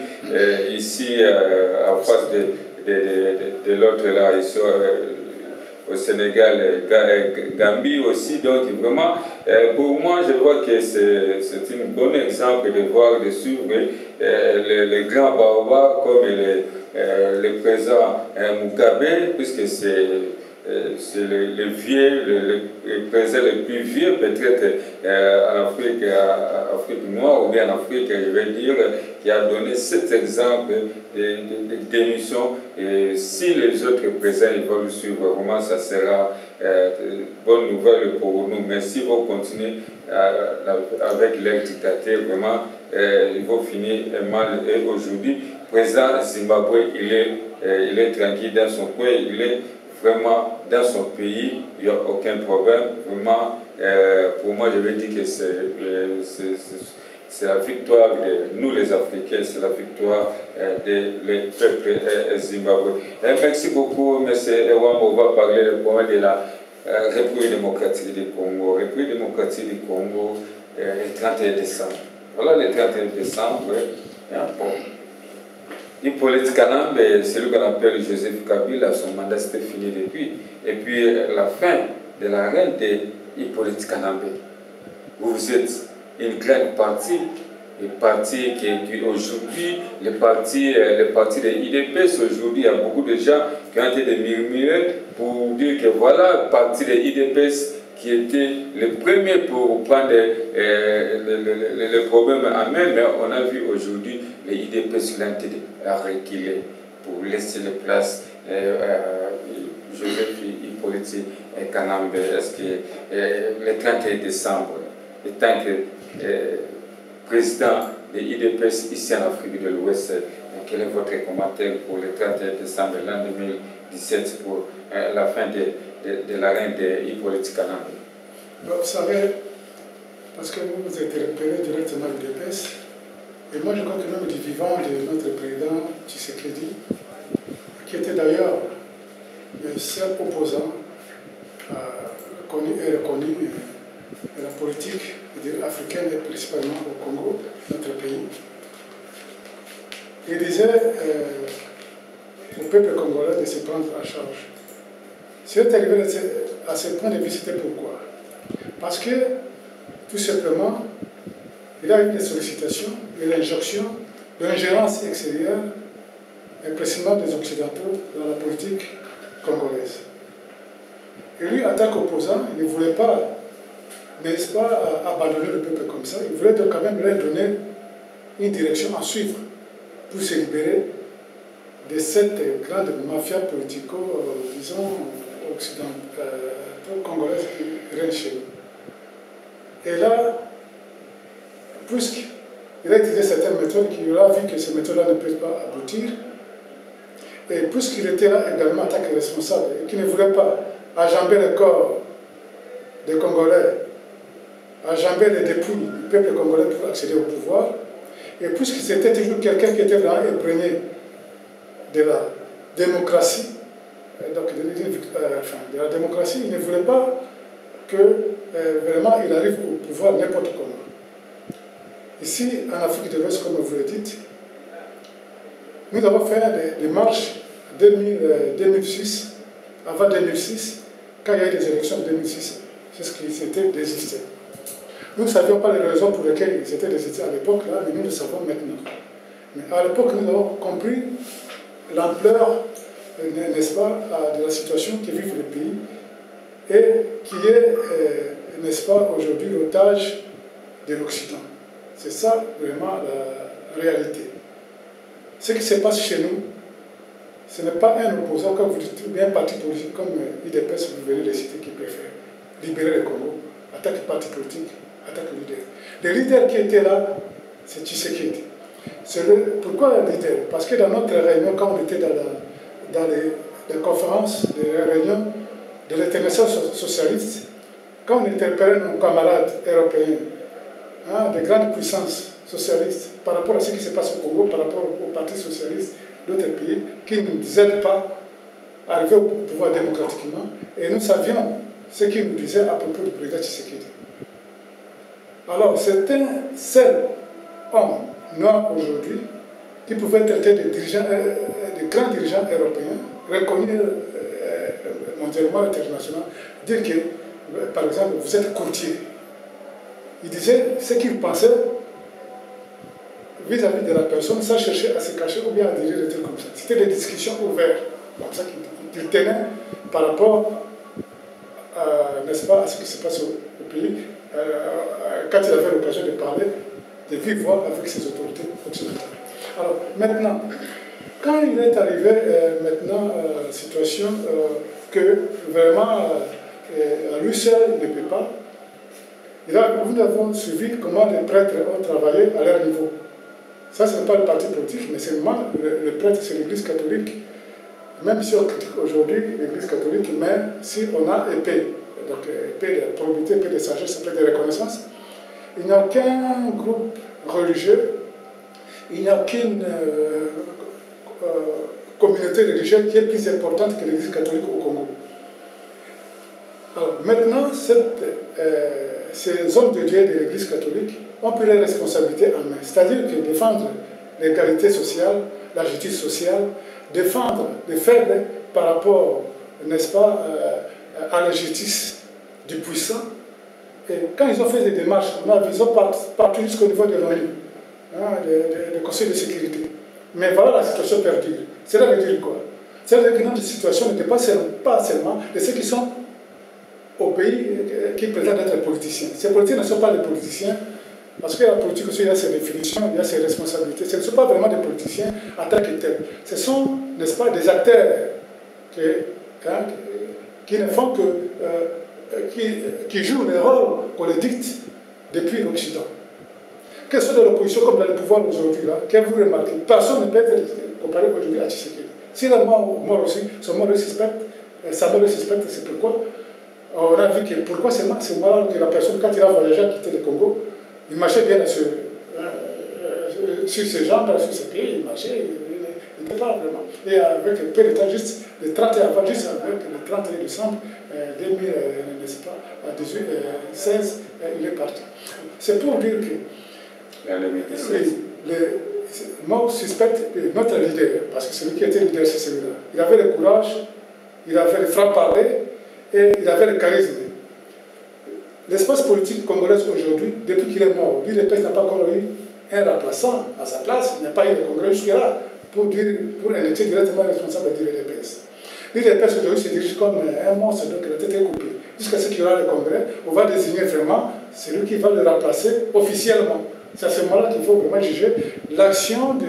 ici, en face de l'autre là, ici, au Sénégal, Gambie aussi. Donc vraiment, pour moi, je vois que c'est un bon exemple de voir, de suivre les grands barbares comme le président Mugabe, puisque c'est le vieux, le président le plus vieux peut-être en Afrique noire ou bien en Afrique, je vais dire, qui a donné cet exemple de démission. Et si les autres présidents ils vont le suivre, vraiment ça sera une bonne nouvelle pour nous. Mais si vous continuez avec leur dictateur, vraiment ils vont finir mal. Et aujourd'hui, le président Zimbabwe, il est tranquille dans son coin, il est vraiment dans son pays, il n'y a aucun problème. Vraiment, pour moi, je vais dire que c'est la victoire de nous les Africains, c'est la victoire des peuples zimbabwe. Merci beaucoup, M. Ewam. On va parler du point de la République démocratique du Congo. République démocratique du Congo, le 31 décembre. Voilà le 31 décembre. Bon. Hippolyte Kanambe, celui qu'on appelle Joseph Kabila, son mandat c'était fini depuis. Et puis la fin de la reine de Hippolyte Kanambe. Vous êtes une grande partie, le parti qui aujourd'hui, le parti de l'IDPS, aujourd'hui, il y a beaucoup de gens qui ont été murmurés pour dire que voilà, le parti de l'IDPS qui était le premier pour prendre le problème en main, mais on a vu aujourd'hui les IDPS qui ont été reculés pour laisser la place Joseph Hippolyte Kanambe. Est-ce que le 31 décembre, en tant que président de l'IDPS ici en Afrique de l'Ouest, quel est votre commentaire pour le 31 décembre l'an 2017 pour la fin de la reine de Hippolyte Kanambe? Vous savez, parce que vous êtes repéré directement à l'IDPS, et moi je crois que même du vivant de notre président Tshisekedi, qui était d'ailleurs le seul opposant connu et reconnu de la politique africaine et principalement au Congo, notre pays. Il disait au peuple congolais de se prendre en charge. Si est arrivé à ce point de vue, c'était pourquoi? Parce que, tout simplement, il a eu des sollicitations, des injonctions, de l'ingérence extérieure, et précisément des Occidentaux dans la politique congolaise. Et lui, en tant qu'opposant, il ne voulait pas, n'est-ce pas, abandonner le peuple comme ça. Il voulait donc quand même leur donner une direction à suivre pour se libérer de cette grande mafia politico, disons, occidentale, congolaise qui règne chez nous. Et là, puisqu'il a utilisé certaines méthodes, qu'il a vu que ces méthodes-là ne peuvent pas aboutir, et puisqu'il était là également en tant que responsable, et qu'il ne voulait pas enjamber le corps des Congolais, enjamber les dépouilles du peuple congolais pour accéder au pouvoir, et puisque c'était toujours quelqu'un qui était vraiment imprégné de la démocratie, donc de la démocratie, il ne voulait pas que vraiment il arrive au pouvoir n'importe comment. Ici, en Afrique de l'Ouest, comme vous le dites, nous avons fait des marches en 2006, avant 2006, quand il y a eu des élections en 2006, c'est ce qui s'était désisté. Nous ne savions pas les raisons pour lesquelles ils étaient désistés à l'époque, là, mais nous le savons maintenant. Mais à l'époque, nous avons compris l'ampleur, n'est-ce pas, de la situation qui vit le pays. et qui est, n'est-ce pas, aujourd'hui l'otage de l'Occident. C'est ça vraiment la réalité. Ce qui se passe chez nous, ce n'est pas un opposant, comme vous dites, bien un parti politique comme l'IDPS, vous venez de citer, qui préfère libérer le Congo, attaque le parti politique, attaque le leader. Le leader qui était là, c'est Tshisekedi. Pourquoi le leader? Parce que dans notre réunion, quand on était dans les conférences, les réunions de l'international socialiste, quand on interpellait nos camarades européens, des grandes puissances socialistes, par rapport à ce qui se passe au Congo, par rapport au Parti socialiste d'autres pays, qui ne nous aident pas à arriver au pouvoir démocratiquement, et nous savions ce qu'ils nous disaient à propos du président Tshisekedi. Alors, c'est un seul homme noir aujourd'hui qui pouvait traiter de grands dirigeants européens, reconnus mondialement, internationalement, dire que, par exemple, vous êtes courtier. Il disait ce qu'il pensait vis-à-vis de la personne sans chercher à se cacher ou bien à dire des trucs comme ça. C'était des discussions ouvertes, comme ça qu'il tenait par rapport, n'est-ce pas, à ce qui se passe au pays, quand il avait l'occasion de parler, de vive voix avec ses autorités occidentales. Alors, maintenant, quand il est arrivé, situation que vraiment, à lui seul, il ne peut pas, nous avons suivi comment les prêtres ont travaillé à leur niveau. Ça, ce n'est pas le parti politique, mais seulement le prêtre, c'est l'Église catholique. Même si on critique aujourd'hui l'Église catholique, mais si on a épée, donc épée de probité, épée de sagesse, épée de reconnaissance, il n'y a aucun groupe religieux, il n'y a aucune communauté religieuse qui est plus importante que l'Église catholique au Congo. Alors maintenant, ces hommes de Dieu de l'Église catholique ont pris leurs responsabilités en main. C'est-à-dire que défendre l'égalité sociale, la justice sociale, défendre les faibles par rapport, n'est-ce pas, à la justice du puissant. Et quand ils ont fait des démarches, ils ont parti jusqu'au niveau de l'ONU, le Conseil de sécurité. Mais voilà la situation perdue. Cela veut dire quoi? Cela veut dire que notre situation n'était pas seulement de ceux qui sont au pays qui prétendent être politiciens. Ces politiciens ne sont pas des politiciens, parce que la politique aussi, il y a ses définitions, il y a ses responsabilités. Ce ne sont pas vraiment des politiciens en tant que tels. Ce sont, n'est-ce pas, des acteurs qui ne font que... qui jouent le rôle qu'on les dicte depuis l'Occident. Que ce soit de l'opposition comme dans le pouvoir aujourd'hui, qu'avez-vous remarqué? Personne ne peut être comparé aujourd'hui à Tshisekedi. Si la mort aussi, son mort est suspecte, sa mort est suspecte, c'est pourquoi on a vu que pourquoi c'est moi que la personne, quand il a voyagé, a quitté le Congo, il marchait bien sur ses jambes, sur ses pieds, il marchait, il n'était pas vraiment. Et avec peu de temps, juste le 30 avant, juste avec le 31 décembre 2016, il est parti. C'est pour dire que le mort suspecte notre leader, parce que celui qui était leader, c'est celui-là. Il avait le courage, il avait le franc-parler et il avait le charisme. L'espace politique congolais aujourd'hui, depuis qu'il est mort, l'UDPS n'a pas encore eu un remplaçant à sa place, il n'y a pas eu de congrès jusque-là pour électer directement le responsable de l'UDPS. L'UDPS aujourd'hui se dirige comme un monstre, donc la tête est coupée. Jusqu'à ce qu'il y aura le congrès, on va désigner vraiment celui qui va le remplacer officiellement. C'est à ce moment-là qu'il faut vraiment juger l'action de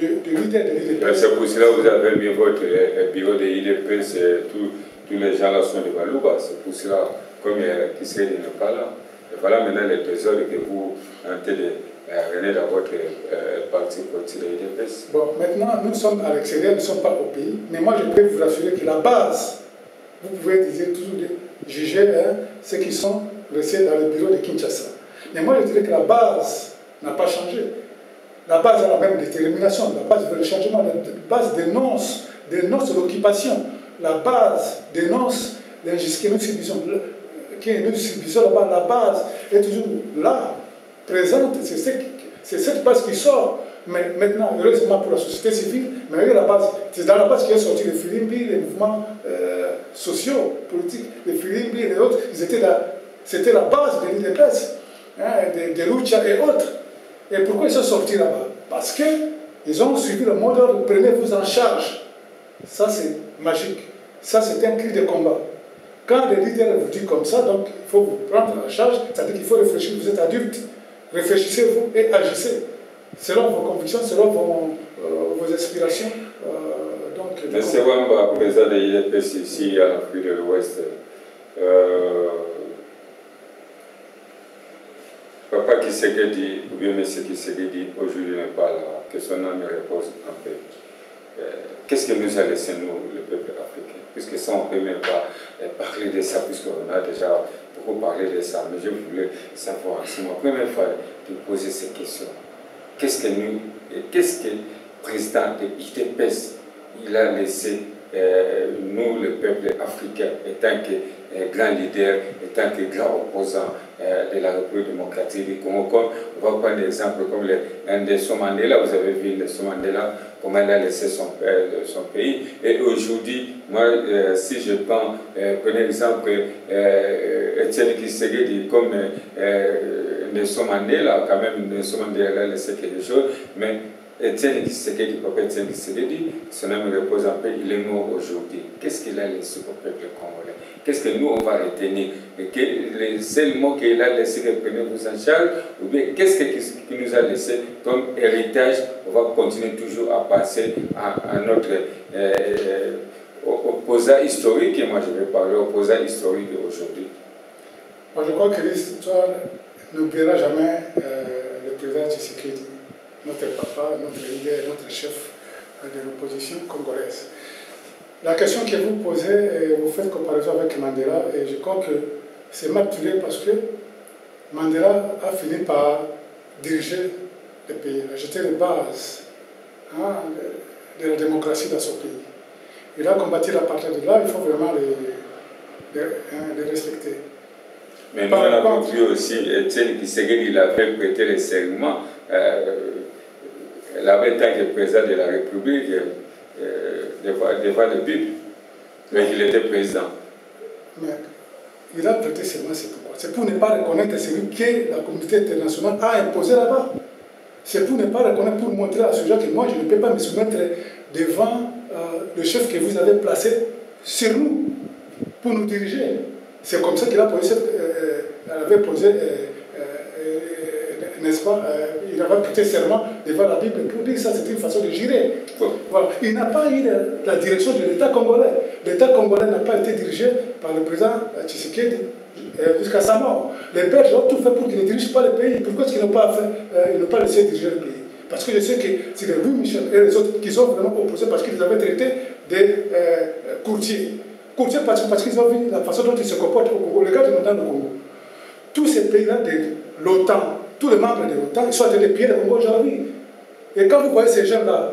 leader de l'UDPS. C'est pour cela que vous avez mis votre bureau de l'UDPS, tous les gens là sont de Balouba. C'est pour cela, comme Tshisekedi n'est pas là. Et voilà maintenant les trésors que vous tentez de ramener dans votre parti politique de l'UDPS. Bon, maintenant, nous sommes à l'extérieur, nous ne sommes pas au pays. Mais moi, je peux vous rassurer que la base, vous pouvez toujours juger ceux qui sont restés dans le bureau de Kinshasa. Mais moi, je dirais que la base n'a pas changé. La base a la même détermination. La base veut le changement. La base dénonce l'occupation. La base dénonce l'injustice que nous subissons. Là-bas, la base est toujours là, présente. C'est cette base qui sort. Mais maintenant, heureusement pour la société civile, mais c'est dans la base qui est sorti les Filimbi, les mouvements sociaux, politiques, les Filimbi et les autres. C'était la base de l'UDPS, des Lucha et autres. Et pourquoi ils sont sortis là-bas? Parce qu'ils ont suivi le mot d'ordre, prenez-vous en charge. Ça, c'est magique. Ça, c'est un cri de combat. quand les leaders vous disent comme ça, donc il faut vous prendre en charge, c'est-à-dire qu'il faut réfléchir, vous êtes adulte, réfléchissez-vous et agissez selon vos convictions, selon vos aspirations. Monsieur Wamba, président de l'IDPS ici en Afrique de l'Ouest, Papa Tshisekedi, ou bien M. Tshisekedi, aujourd'hui n'est pas là, que son âme repose en paix. Qu'est-ce que nous a laissé, nous, le peuple africain? Puisque ça, on ne peut même pas parler de ça, puisqu'on a déjà beaucoup parlé de ça. Mais je voulais savoir, c'est ma première fois de poser ces questions. Qu'est-ce que le président de l'IDPS, il a laissé, nous, le peuple africain, étant que grand leader, étant que grand opposant de la République démocratique du Congo. On va prendre l'exemple comme Nelson Mandela. Vous avez vu Nelson Mandela, comment il a laissé son pays. Et aujourd'hui, moi, si je prends, prenez l'exemple, Etienne Tshisekedi comme Nelson Mandela, quand même, Nelson Mandela a laissé quelque chose, mais Etienne Tshisekedi, papa Etienne Tshisekedi, son âme repose en paix, il est mort aujourd'hui. Qu'est-ce qu'il a laissé au peuple congolais? Qu'est-ce que nous, on va retenir? Les seuls mots qu'il a laissé, prenez-vous en charge, ou bien qu'est-ce qu'il nous a laissé comme héritage? On va continuer toujours à passer à notre opposant historique, et moi je vais parler opposant historique d'aujourd'hui. Je crois que l'histoire n'oubliera jamais le président Tshisekedi, notre papa, notre leader, notre chef de l'opposition congolaise. La question que vous posez, vous faites comparaison avec Mandela, et je crois que c'est maturé parce que Mandela a fini par diriger le pays, a jeté les bases de la démocratie dans son pays. Il a combattu à partir de là, il faut vraiment les respecter. Mais nous, on a vu aussi, Etienne Tshisekedi, il avait prêté le serment, il avait été le président de la République devant le Bible, mais il était président. Mais il a prêté serment, c'est pourquoi? C'est pour ne pas reconnaître celui que la communauté internationale a imposé là-bas. C'est pour ne pas reconnaître, pour montrer à ce gens que moi, je ne peux pas me soumettre devant le chef que vous avez placé sur nous, pour nous diriger. C'est comme ça qu'il a posé, n'est-ce pas, il avait prêté serment devant la Bible pour dire que ça c'était une façon de jurer. Voilà. Il n'a pas eu la direction de l'État congolais. L'État congolais n'a pas été dirigé par le président Tshisekedi jusqu'à sa mort. Les Belges ont tout fait pour qu'ils ne dirigent pas le pays. Pourquoi est-ce qu'ils n'ont pas laissé diriger le pays? Parce que je sais que c'est Louis Michel et les autres qui sont vraiment opposés parce qu'ils avaient traité des courtiers. Courtiers parce qu'ils ont vu la façon dont ils se comportent au Congo, les gars de l'OTAN au Congo. Tous ces pays-là de l'OTAN, tous les membres de l'OTAN, ils sont en train de piller le Congo aujourd'hui. Et quand vous voyez ces gens-là,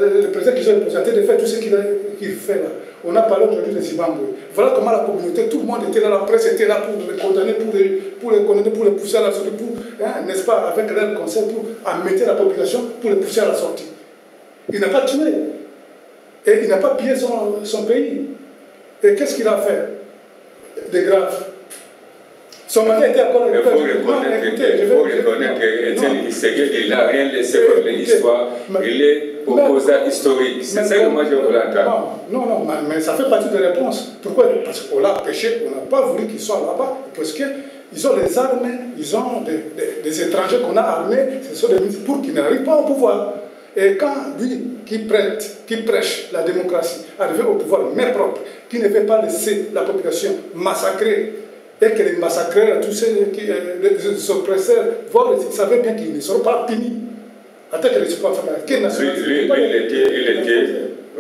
le président qui ont représenté de faire tout ce qu'il fait là, on a parlé aujourd'hui de Zimbabwe. Voilà comment la communauté, tout le monde était là, la presse était là pour les condamner, pour les pousser à la sortie, n'est-ce pas, avec leur conseil, pour amener la population, pour les pousser à la sortie. Il n'a pas tué. Et il n'a pas pillé son pays. Et qu'est-ce qu'il a fait de grave? Son mandat était encore... Il faut reconnaître qu'Etienne Tshisekedi, il n'a rien laissé comme l'histoire. Il est opposant historique. C'est ça que moi je voulais entendre. Non, mais ça fait partie de la réponse. Pourquoi? Parce qu'on l'a empêché, on n'a pas voulu qu'ils soient là-bas. Parce qu'ils ont les armes, ils ont des étrangers qu'on a armés, ce sont des militaires pour qu'ils n'arrivent pas au pouvoir. Et quand lui, qui prêche la démocratie, arrive au pouvoir, mais propre, qui ne veut pas laisser la population massacrer, et que les massacreurs, tous les oppresseurs, ils savaient bien qu'ils ne seront pas punis. Attends que les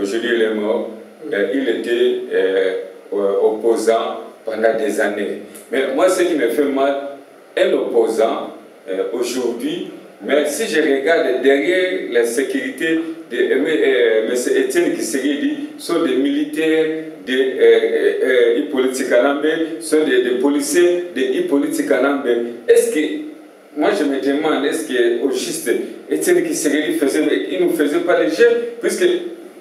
aujourd'hui il est mort, il était opposant pendant des années. Mais moi, ce qui me fait mal, un opposant aujourd'hui, mais si je regarde derrière la sécurité de M. Etienne Tshisekedi, sont des militaires de Hippolyte Kanambe, sont des policiers de Hippolyte Kanambe. Est-ce que, moi je me demande, est-ce qu'au juste, Etienne Tshisekedi il ne faisait pas les jeux, puisque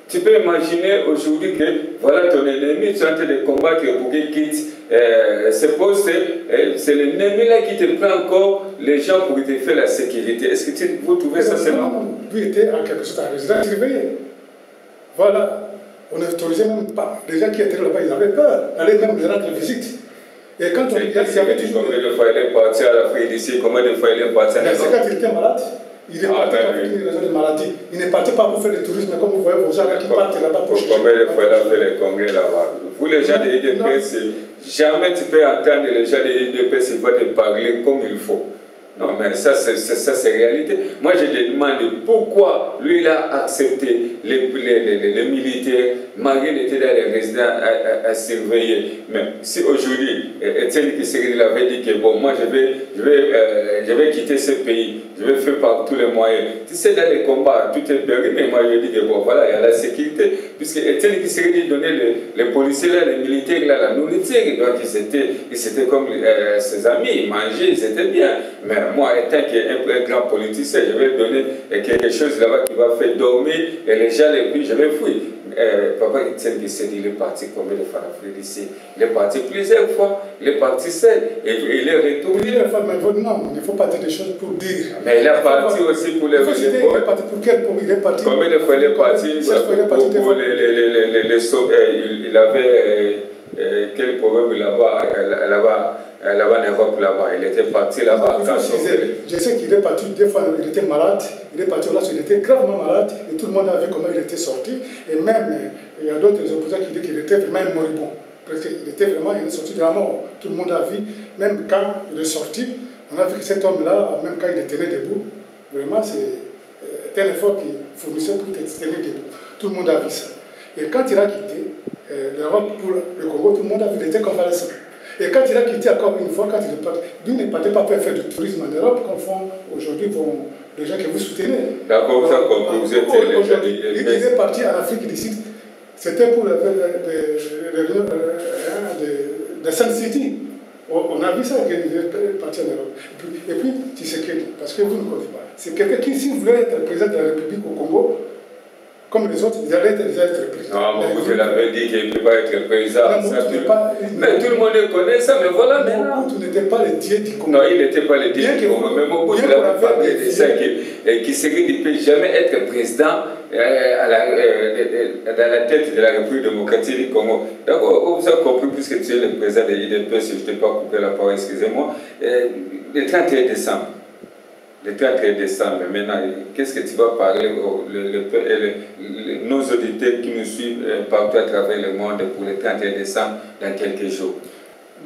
tu peux imaginer aujourd'hui que voilà ton ennemi, tu es en train de combattre pour qu'il quitte ce poste, c'est l'ennemi là qui te prend encore les gens pour te faire la sécurité. Est-ce que vous trouvez ça seulement? Lui était en quelque sorte un résident surveillé. Voilà. On n'autorisait même pas. Les gens qui étaient là-bas, ils avaient peur d'aller même les rendre visite. Et quand on y avait toujours... Combien de fois il est parti à l'Afrique d'ici, combien de fois il est parti à l'Afrique? C'est quand il était malade. Il est parti pour une raison de maladie. Il n'est parti pas pour faire du tourisme, comme vous voyez vos gens qui partent là-bas pour chercher. Combien de fois il a fait les congrès là-bas? Vous, les gens de l'IDPS, jamais tu peux entendre les gens de l'IDPS qui vont te parler comme il faut. Non, mais ça, c'est réalité. Moi, je me demande pourquoi lui, il a accepté les militaires, malgré qu'il était dans les résidents à surveiller. Mais si aujourd'hui, Etienne Tshisekedi avait dit que bon, moi, je vais quitter ce pays, je vais faire par tous les moyens. Tu sais, dans les combats, tout est permis, mais moi, je dis que bon, voilà, il y a la sécurité. Puisque Etienne Tshisekedi donnait les policiers, là, les militaires, là, la nourriture. Donc, ils étaient comme ses amis, ils mangeaient, ils étaient bien. Mais moi, étant un grand politicien, je vais donner quelque chose là-bas qui va faire dormir et les gens, et puis je vais fuir. Papa Etienne Tshisekedi, il est parti combien de fois en Afrique d'ici? Il est parti plusieurs fois, il est parti seul et il est retourné. Plusieurs fois, mais non, il ne faut pas dire des choses pour dire. Mais il est parti aussi pour les... Il est parti pour quel point? Il est parti... Combien de fois il est parti pour les sauver? Il avait quel problème là-bas en Europe, là-bas. Il était parti là-bas. Je sais qu'il est parti, des fois il était malade, il est parti là, il était gravement malade, et tout le monde a vu comment il était sorti. Et même, il y a d'autres opposants qui disent qu'il était vraiment moribond. Parce qu'il était vraiment, il est sorti de la mort. Tout le monde a vu, même quand il est sorti, on a vu que cet homme-là, même quand il tenait debout, vraiment, c'était un effort qu'il fournissait pour tenir debout. Tout le monde a vu ça. Et quand il a quitté l'Europe pour le Congo, tout le monde a vu qu'il était convalescent. Et quand il a quitté encore une fois, quand il est parti, lui ne partait pas pour faire du tourisme en Europe, comme font aujourd'hui les gens que vous soutenez. D'accord, vous avez compris, vous êtes aujourd'hui. Il est parti en Afrique du Sud. C'était pour des Sun City. On a vu ça qu'il est parti en Europe. Et puis, Tshisekedi, parce que vous ne connaissez pas. C'est quelqu'un qui, si vous voulez être président de la République au Congo, comme les autres, ils allaient être président. Non, Mobutu l'avait dit qu'il ne peut pas être président. Mais tout le monde connaît ça, mais voilà. Mobutu n'était pas le dieu du Congo. Non, il n'était pas le dieu du Congo. Mais Mobutu l'avait parlé de ça, qu'il ne peut jamais être président dans la tête de la République démocratique du Congo. Donc, vous avez compris, puisque tu es le président de l'IDPS, si je ne t'ai pas coupé la parole, excusez-moi, le 31 décembre. Le 31 décembre, maintenant, qu'est-ce que tu vas parler nos auditeurs qui nous suivent partout à travers le monde pour le 31 décembre dans quelques jours?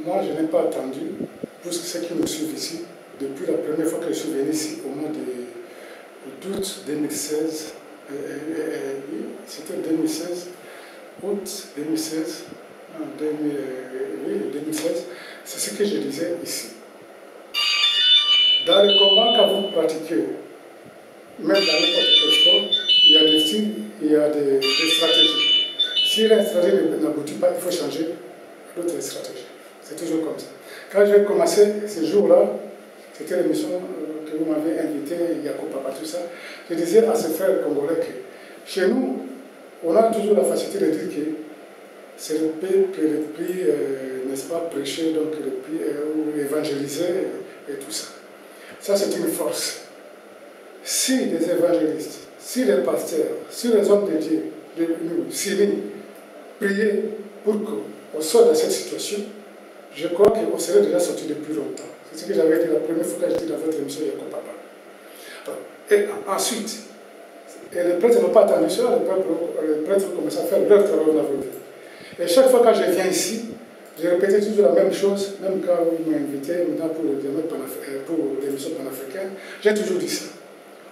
Moi, je n'ai pas attendu, puisque ceux qui nous suivent ici, depuis la première fois que je suis venu ici, au mois d'août 2016, c'était 2016, août 2016, 2016, c'est ce que je disais ici. Dans le combat que vous pratiquez, même dans n'importe quel sport, il y a des styles, il y a des stratégies. Si la stratégie n'aboutit pas, il faut changer d'autres stratégies. C'est toujours comme ça. Quand j'ai commencé ce jour-là, c'était l'émission que vous m'avez invité, Yacoub Papa, tout ça, je disais à ces frères congolais que chez nous, on a toujours la facilité de dire que c'est le peuple qui le plus, n'est-ce pas, prêcher, donc le plus, ou évangéliser et tout ça. Ça, c'est une force. Si les évangélistes, si les pasteurs, si les hommes de Dieu, si nous priaient pour qu'on sorte de cette situation, je crois qu'on serait déjà sorti depuis longtemps. C'est ce que j'avais dit la première fois que j'étais dans votre émission Yacoub Papa. Et ensuite, les prêtres n'ont pas attendu cela, les prêtres ont commencé à faire leur travail en avril. Et chaque fois que je viens ici, je répétais toujours la même chose, même quand ils m'ont invité maintenant pour l'émission panafricaine, j'ai toujours dit ça.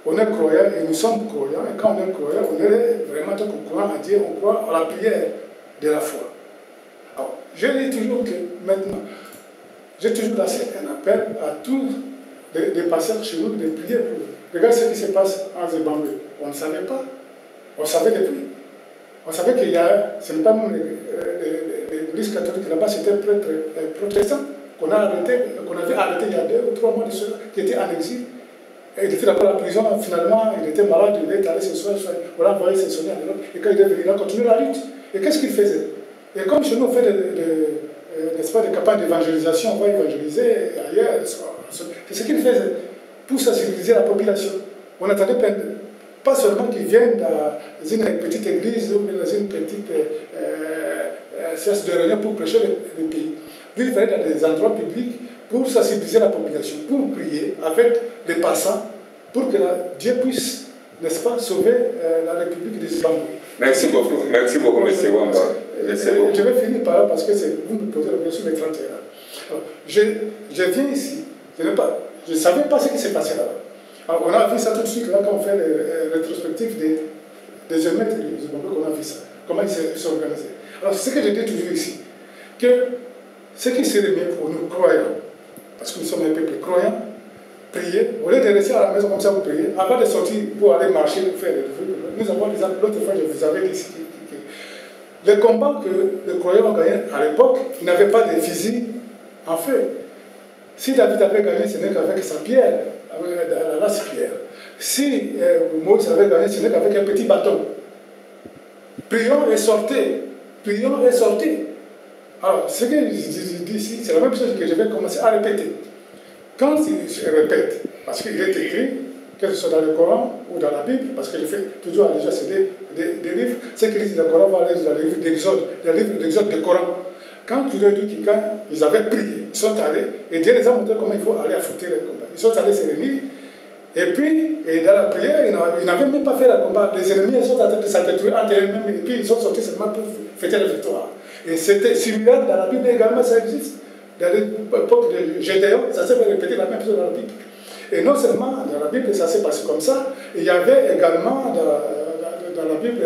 On est croyants et nous sommes croyants, et quand on est croyant, on est vraiment au courant à Dieu, on croit à la prière de la foi. Alors, je dis toujours que maintenant, j'ai toujours lancé un appel à tous les pasteurs chez nous de prier pour eux. Regarde ce qui se passe en Zimbabwe. On ne savait pas. On savait depuis. On savait qu'il y a, ce n'est pas même l'Église catholique là-bas, c'était prêtre protestant qu'on avait arrêté il y a 2 ou 3 mois de cela, qui était en exil. Et il était là-bas à la prison, finalement, il était malade, il est allé se soigner, on l'a envoyé se soigner à l'Europe. Et quand il est venu, il a continué la lutte. Et qu'est-ce qu'il faisait? Et comme chez nous, on fait n'est-ce pas, des campagnes d'évangélisation, on va évangéliser ailleurs. C'est ce qu'il faisait pour sensibiliser la population. On attendait pas seulement qu'ils viennent dans une petite église ou dans une petite séance de réunion pour prêcher le pays. Lui, il fallait dans des endroits publics pour sensibiliser la population, pour prier avec les passants, pour que Dieu puisse, n'est-ce pas, sauver la République du Zimbabwe. Merci beaucoup, M. Wamba. Je vais finir par là parce que vous me posez la question des 31 ans. Alors, je viens ici, je ne savais pas ce qui s'est passé là-bas. Alors, on a vu ça tout de suite là quand on fait les rétrospectives des émeutes du Zimbabwe, on a vu ça, comment ils sont organisés. Alors, c'est ce que je dis toujours ici, que ce qui serait bien pour nous, croyants, parce que nous sommes un peuple croyant, prier, au lieu de rester à la maison comme ça vous priez, avant de sortir pour aller marcher, faire des trucs, nous avons des exemples, l'autre fois je vous avais dit que les combats que les croyants ont gagnés à l'époque, ils n'avaient pas de fusil en feu. Si David avait gagné, ce n'est qu'avec sa pierre, avec la lance-pierre. Si Moïse avait gagné, ce n'est qu'avec un petit bâton. Prions et sortez. Prions et sortez. Alors, ce que je dis ici, c'est la même chose que je vais commencer à répéter. Quand je répète, parce qu'il est écrit, que ce soit dans le Coran ou dans la Bible, parce que je fais toujours allusion à des livres, ce qui lisent le Coran va aller dans les livres d'Exode, du Coran. Quand tu leur dis que quand ils avaient prié, ils sont allés, et Dieu les a montré comment il faut aller affronter les combats. Ils sont allés se réunir, et puis, dans la prière, ils n'avaient même pas fait le combat. Les ennemis ils sont en train de s'entretuer entre eux-mêmes, et puis ils sont sortis seulement pour fêter la victoire. Et c'était similaire dans la Bible également, ça existe. Dans l'époque de Gédéon, ça s'est répété la même chose dans la Bible. Et non seulement dans la Bible, ça s'est passé comme ça, il y avait également dans la Bible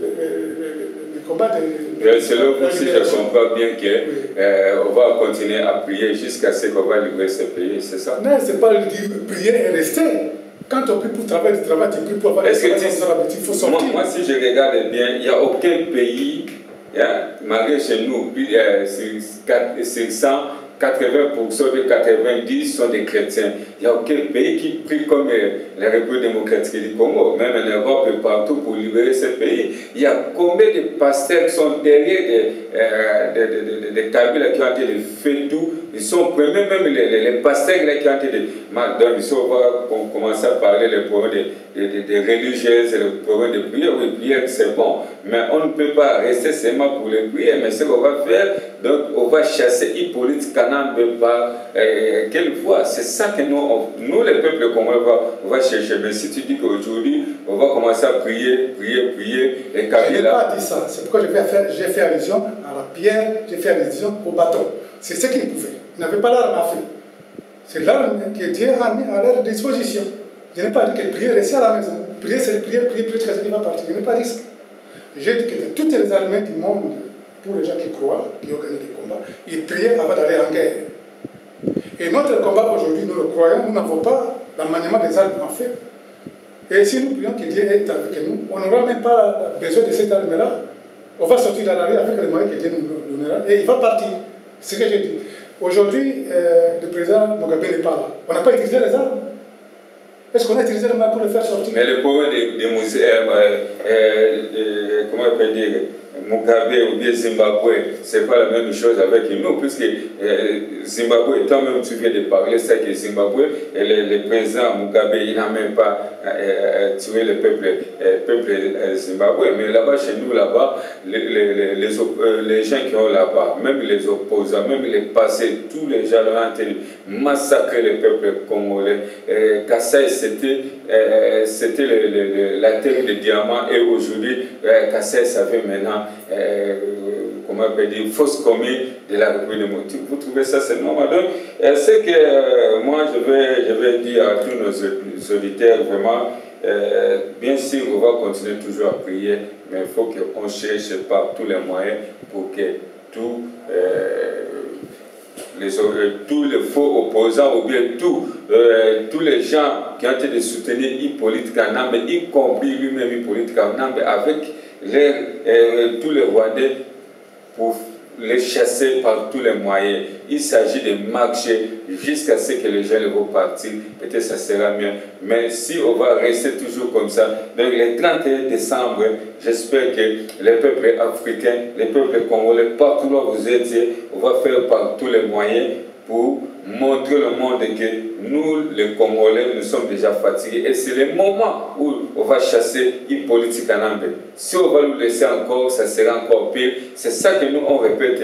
des combats de... C'est là où si je comprends bien qu'on va continuer à prier jusqu'à ce qu'on va livrer ce pays, c'est ça? Non, ce n'est pas prier et rester. Quand on prie pour travailler, tu pries pour avoir des travail, il faut sortir. Moi, si je regarde bien, il n'y a aucun pays, malgré chez nous, c'est 80% de 90 sont des chrétiens. Il n'y a aucun pays qui prie comme la République démocratique du Congo, même en Europe et partout pour libérer ce pays. Il y a combien de pasteurs qui sont derrière des tables qui ont été faits tout. Ils sont premiers, même les pasteurs qui ont été... Donc, ici, on va commencer à parler des problèmes des religieuses, les problèmes de prière. Oui, prière, c'est bon, mais on ne peut pas rester seulement pour les prières. Mais ce qu'on va faire, donc, on va chasser Hippolyte Canaan de pas. Quelle fois? C'est ça que nous les peuples, on va chercher. Mais si tu dis qu'aujourd'hui, on va commencer à prier, et Kabila... Je n'ai pas dit ça. C'est pourquoi j'ai fait allusion à la pierre, j'ai fait allusion au bâton. C'est ce qu'ils pouvaient. Ils n'avaient pas l'arme à feu. C'est l'arme que Dieu a mis à leur disposition. Je n'ai pas dit que prier, rester à la maison. Prier, c'est prier, jusqu'à ce qu'il va partir. Je n'ai pas dit ça. J'ai dit que de toutes les armées du monde, pour les gens qui croient, qui organisent des combats, ils priaient avant d'aller en guerre. Et notre combat aujourd'hui, nous le croyons, nous n'avons pas l'emmanement des armes en fait. Et si nous prions que Dieu est avec nous, on n'aura même pas besoin de cette arme-là. On va sortir dans la rue avec les moyens que Dieu nous donnera et il va partir. C'est ce que j'ai dit. Aujourd'hui, le président Mugabe n'est pas là. On n'a pas utilisé les armes. Est-ce qu'on a utilisé les armes pour le faire sortir? Mais le problème des musées, comment on peut dire, Mugabe ou bien Zimbabwe, c'est pas la même chose avec nous, puisque Zimbabwe, toi-même tu viens de parler, c'est que Zimbabwe, et le président Mugabe, il n'a même pas tué le peuple zimbabwe, mais là-bas, chez nous, là-bas, les gens qui ont là-bas, même les opposants, même les passés, tous les gens ont été massacrés le peuple congolais. Kassai, c'était la terre de diamants, et aujourd'hui, Kassai, ça fait maintenant comment on peut dire, fausse commune de la République démocratique. Vous trouvez ça, c'est normal? Donc, c'est que moi, je vais dire à tous nos auditeurs, vraiment, bien sûr, on va continuer toujours à prier, mais il faut qu'on cherche par tous les moyens pour que tous les faux opposants ou bien tous les gens qui ont été de soutenir Hippolyte Canaan, y compris lui-même Hippolyte Canaan, avec tous les Rwandais, pour les chasser par tous les moyens. Il s'agit de marcher jusqu'à ce que les gens vont partir. Peut-être ça sera mieux. Mais si on va rester toujours comme ça, donc le 31 décembre, j'espère que les peuples africains, les peuples congolais, partout où vous êtes, on va faire par tous les moyens pour montrer au monde que nous, les Congolais, nous sommes déjà fatigués. Et c'est le moment où on va chasser une politique en Ambe. Si on va nous laisser encore, ça sera encore pire. C'est ça que nous, on répète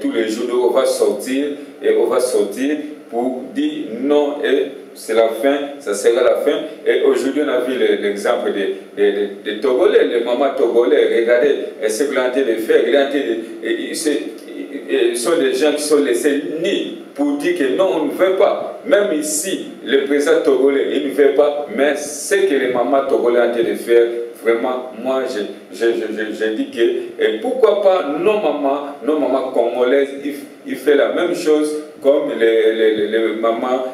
tous les jours. On va sortir pour dire non et c'est la fin, ça sera la fin. Et aujourd'hui, on a vu l'exemple des Togolais, les mamans Togolais. Regardez, elles se plantaient de faire. Ils sont des gens qui sont laissés nus pour dire que non, on ne veut pas. Même ici, le président Togolais, il ne veut pas. Mais ce que les mamans Togolais ont été de faire, vraiment, moi, je dis que, et pourquoi pas nos mamans congolaises, ils font la même chose comme les mamans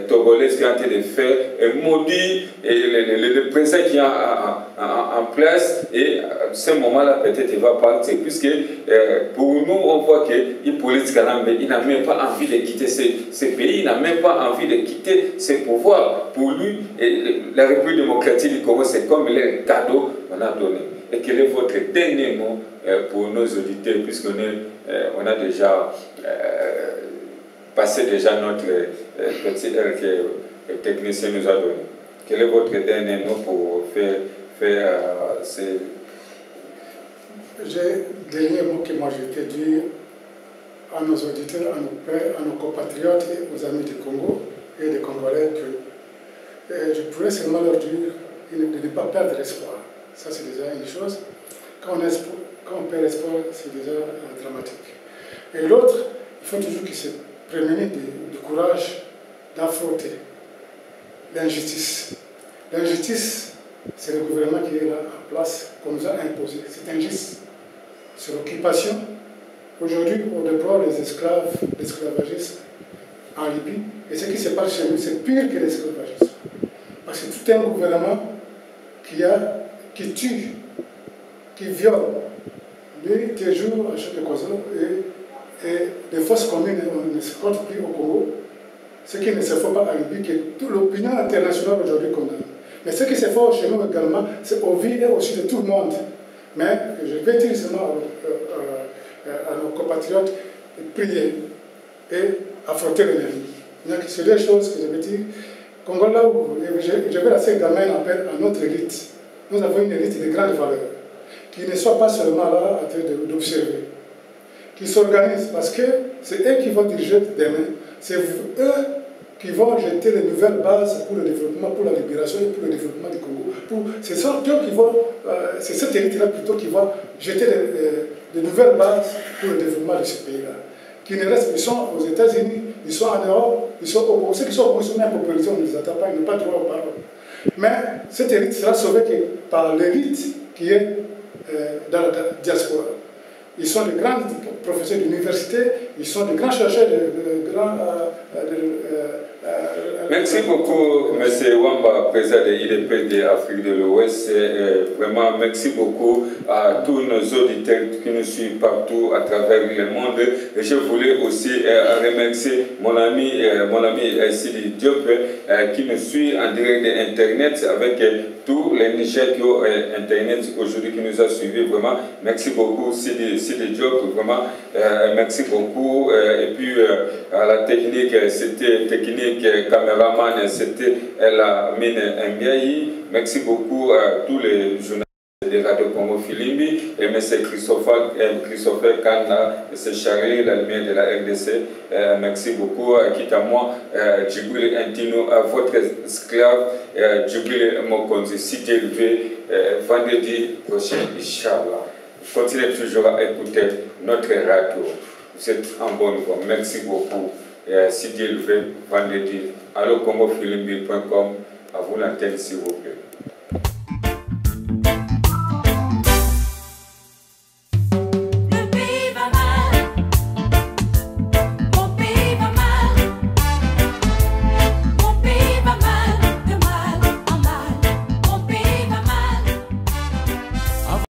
togolaises qui ont été de faire, et maudit le président qui est en place, et à ce moment-là, peut-être il va partir, puisque pour nous, on voit qu'il politique, il n'a même pas envie de quitter ce pays, il n'a même pas envie de quitter ses pouvoirs. Pour lui, la République démocratique du Congo, c'est comme le cadeau qu'on a donné. Et quel est votre dernier mot pour nos auditeurs, puisqu'on on a déjà passé notre petit air que le technicien nous a donné. Quel est votre dernier mot pour faire ces... J'ai le dernier mot que moi je peux dire à nos auditeurs, à nos pères, à nos compatriotes et aux amis du Congo et des Congolais que je pourrais seulement leur dire de ne pas perdre espoir. Ça c'est déjà une chose. Quand on perd espoir, c'est déjà dramatique. Et l'autre, il faut toujours qu'il se prémunisse du courage d'affronter l'injustice. L'injustice, c'est le gouvernement qui est là en place, qu'on nous a imposé. C'est injuste. C'est l'occupation. Aujourd'hui, on déploie les esclaves, l'esclavagisme en Libye. Et ce qui se passe chez nous, c'est pire que l'esclavagisme. Parce que tout un gouvernement qui tue, qui viole, lui, toujours à chaque occasion, et les forces communes, on ne se compte plus au Congo. Ce qui ne se fait pas en Libye, que toute l'opinion internationale aujourd'hui condamne. Mais ce qui se fait chez nous également, c'est au vu et aussi de tout le monde. Mais je vais dire seulement à nos compatriotes de prier et affronter l'ennemi. C'est deux choses que je veux dire. Congo, là où je vais laisser également un appel à notre élite. Nous avons une élite de grande valeur, qui ne soit pas seulement là en train d'observer, qui s'organisent, parce que c'est eux qui vont diriger demain, c'est eux qui vont jeter les nouvelles bases pour le développement, pour la libération et pour le développement du Congo. C'est cette élite-là plutôt qui va jeter les nouvelles bases pour le développement de ce pays-là. Qui ne restent, ils sont aux États-Unis, ils sont en Europe, ils sont au Congo. Ceux qui sont au Congo sont même popularisés, on ne les attend pas, ils n'ont pas droit aux paroles. Mais cette élite sera sauvée par l'élite qui est dans la diaspora. Ils sont de grands professeurs d'université, ils sont de grands chercheurs, Merci beaucoup, M. Wamba, président de l'IDP de l'Afrique de l'Ouest. Vraiment, merci beaucoup à tous nos auditeurs qui nous suivent partout à travers le monde. Et je voulais aussi remercier mon ami Sidi Diop qui nous suit en direct d'Internet avec tous les Niger qui ont Internet aujourd'hui qui nous a suivis. Vraiment, merci beaucoup, Sidi Diop. Vraiment, merci beaucoup. Et puis, à la technique, c'était technique caméraman, c'était la mine Mbiayi. Merci beaucoup à tous les journalistes de Radio Congo Filimbi et M. Christopher Kanda, M. Charlie, la lumière de la RDC. Merci beaucoup. Quitte à moi, Djibril Intino, à votre esclave, Djibril Mokonzi, cité élevé, vendredi prochain, Inch'Allah. Continuez toujours à écouter notre radio. Vous êtes en bonne voie. Merci beaucoup. Si Dieu le veut, vendredi, allocongofilimbi.com, à vous l'antenne s'il vous plaît.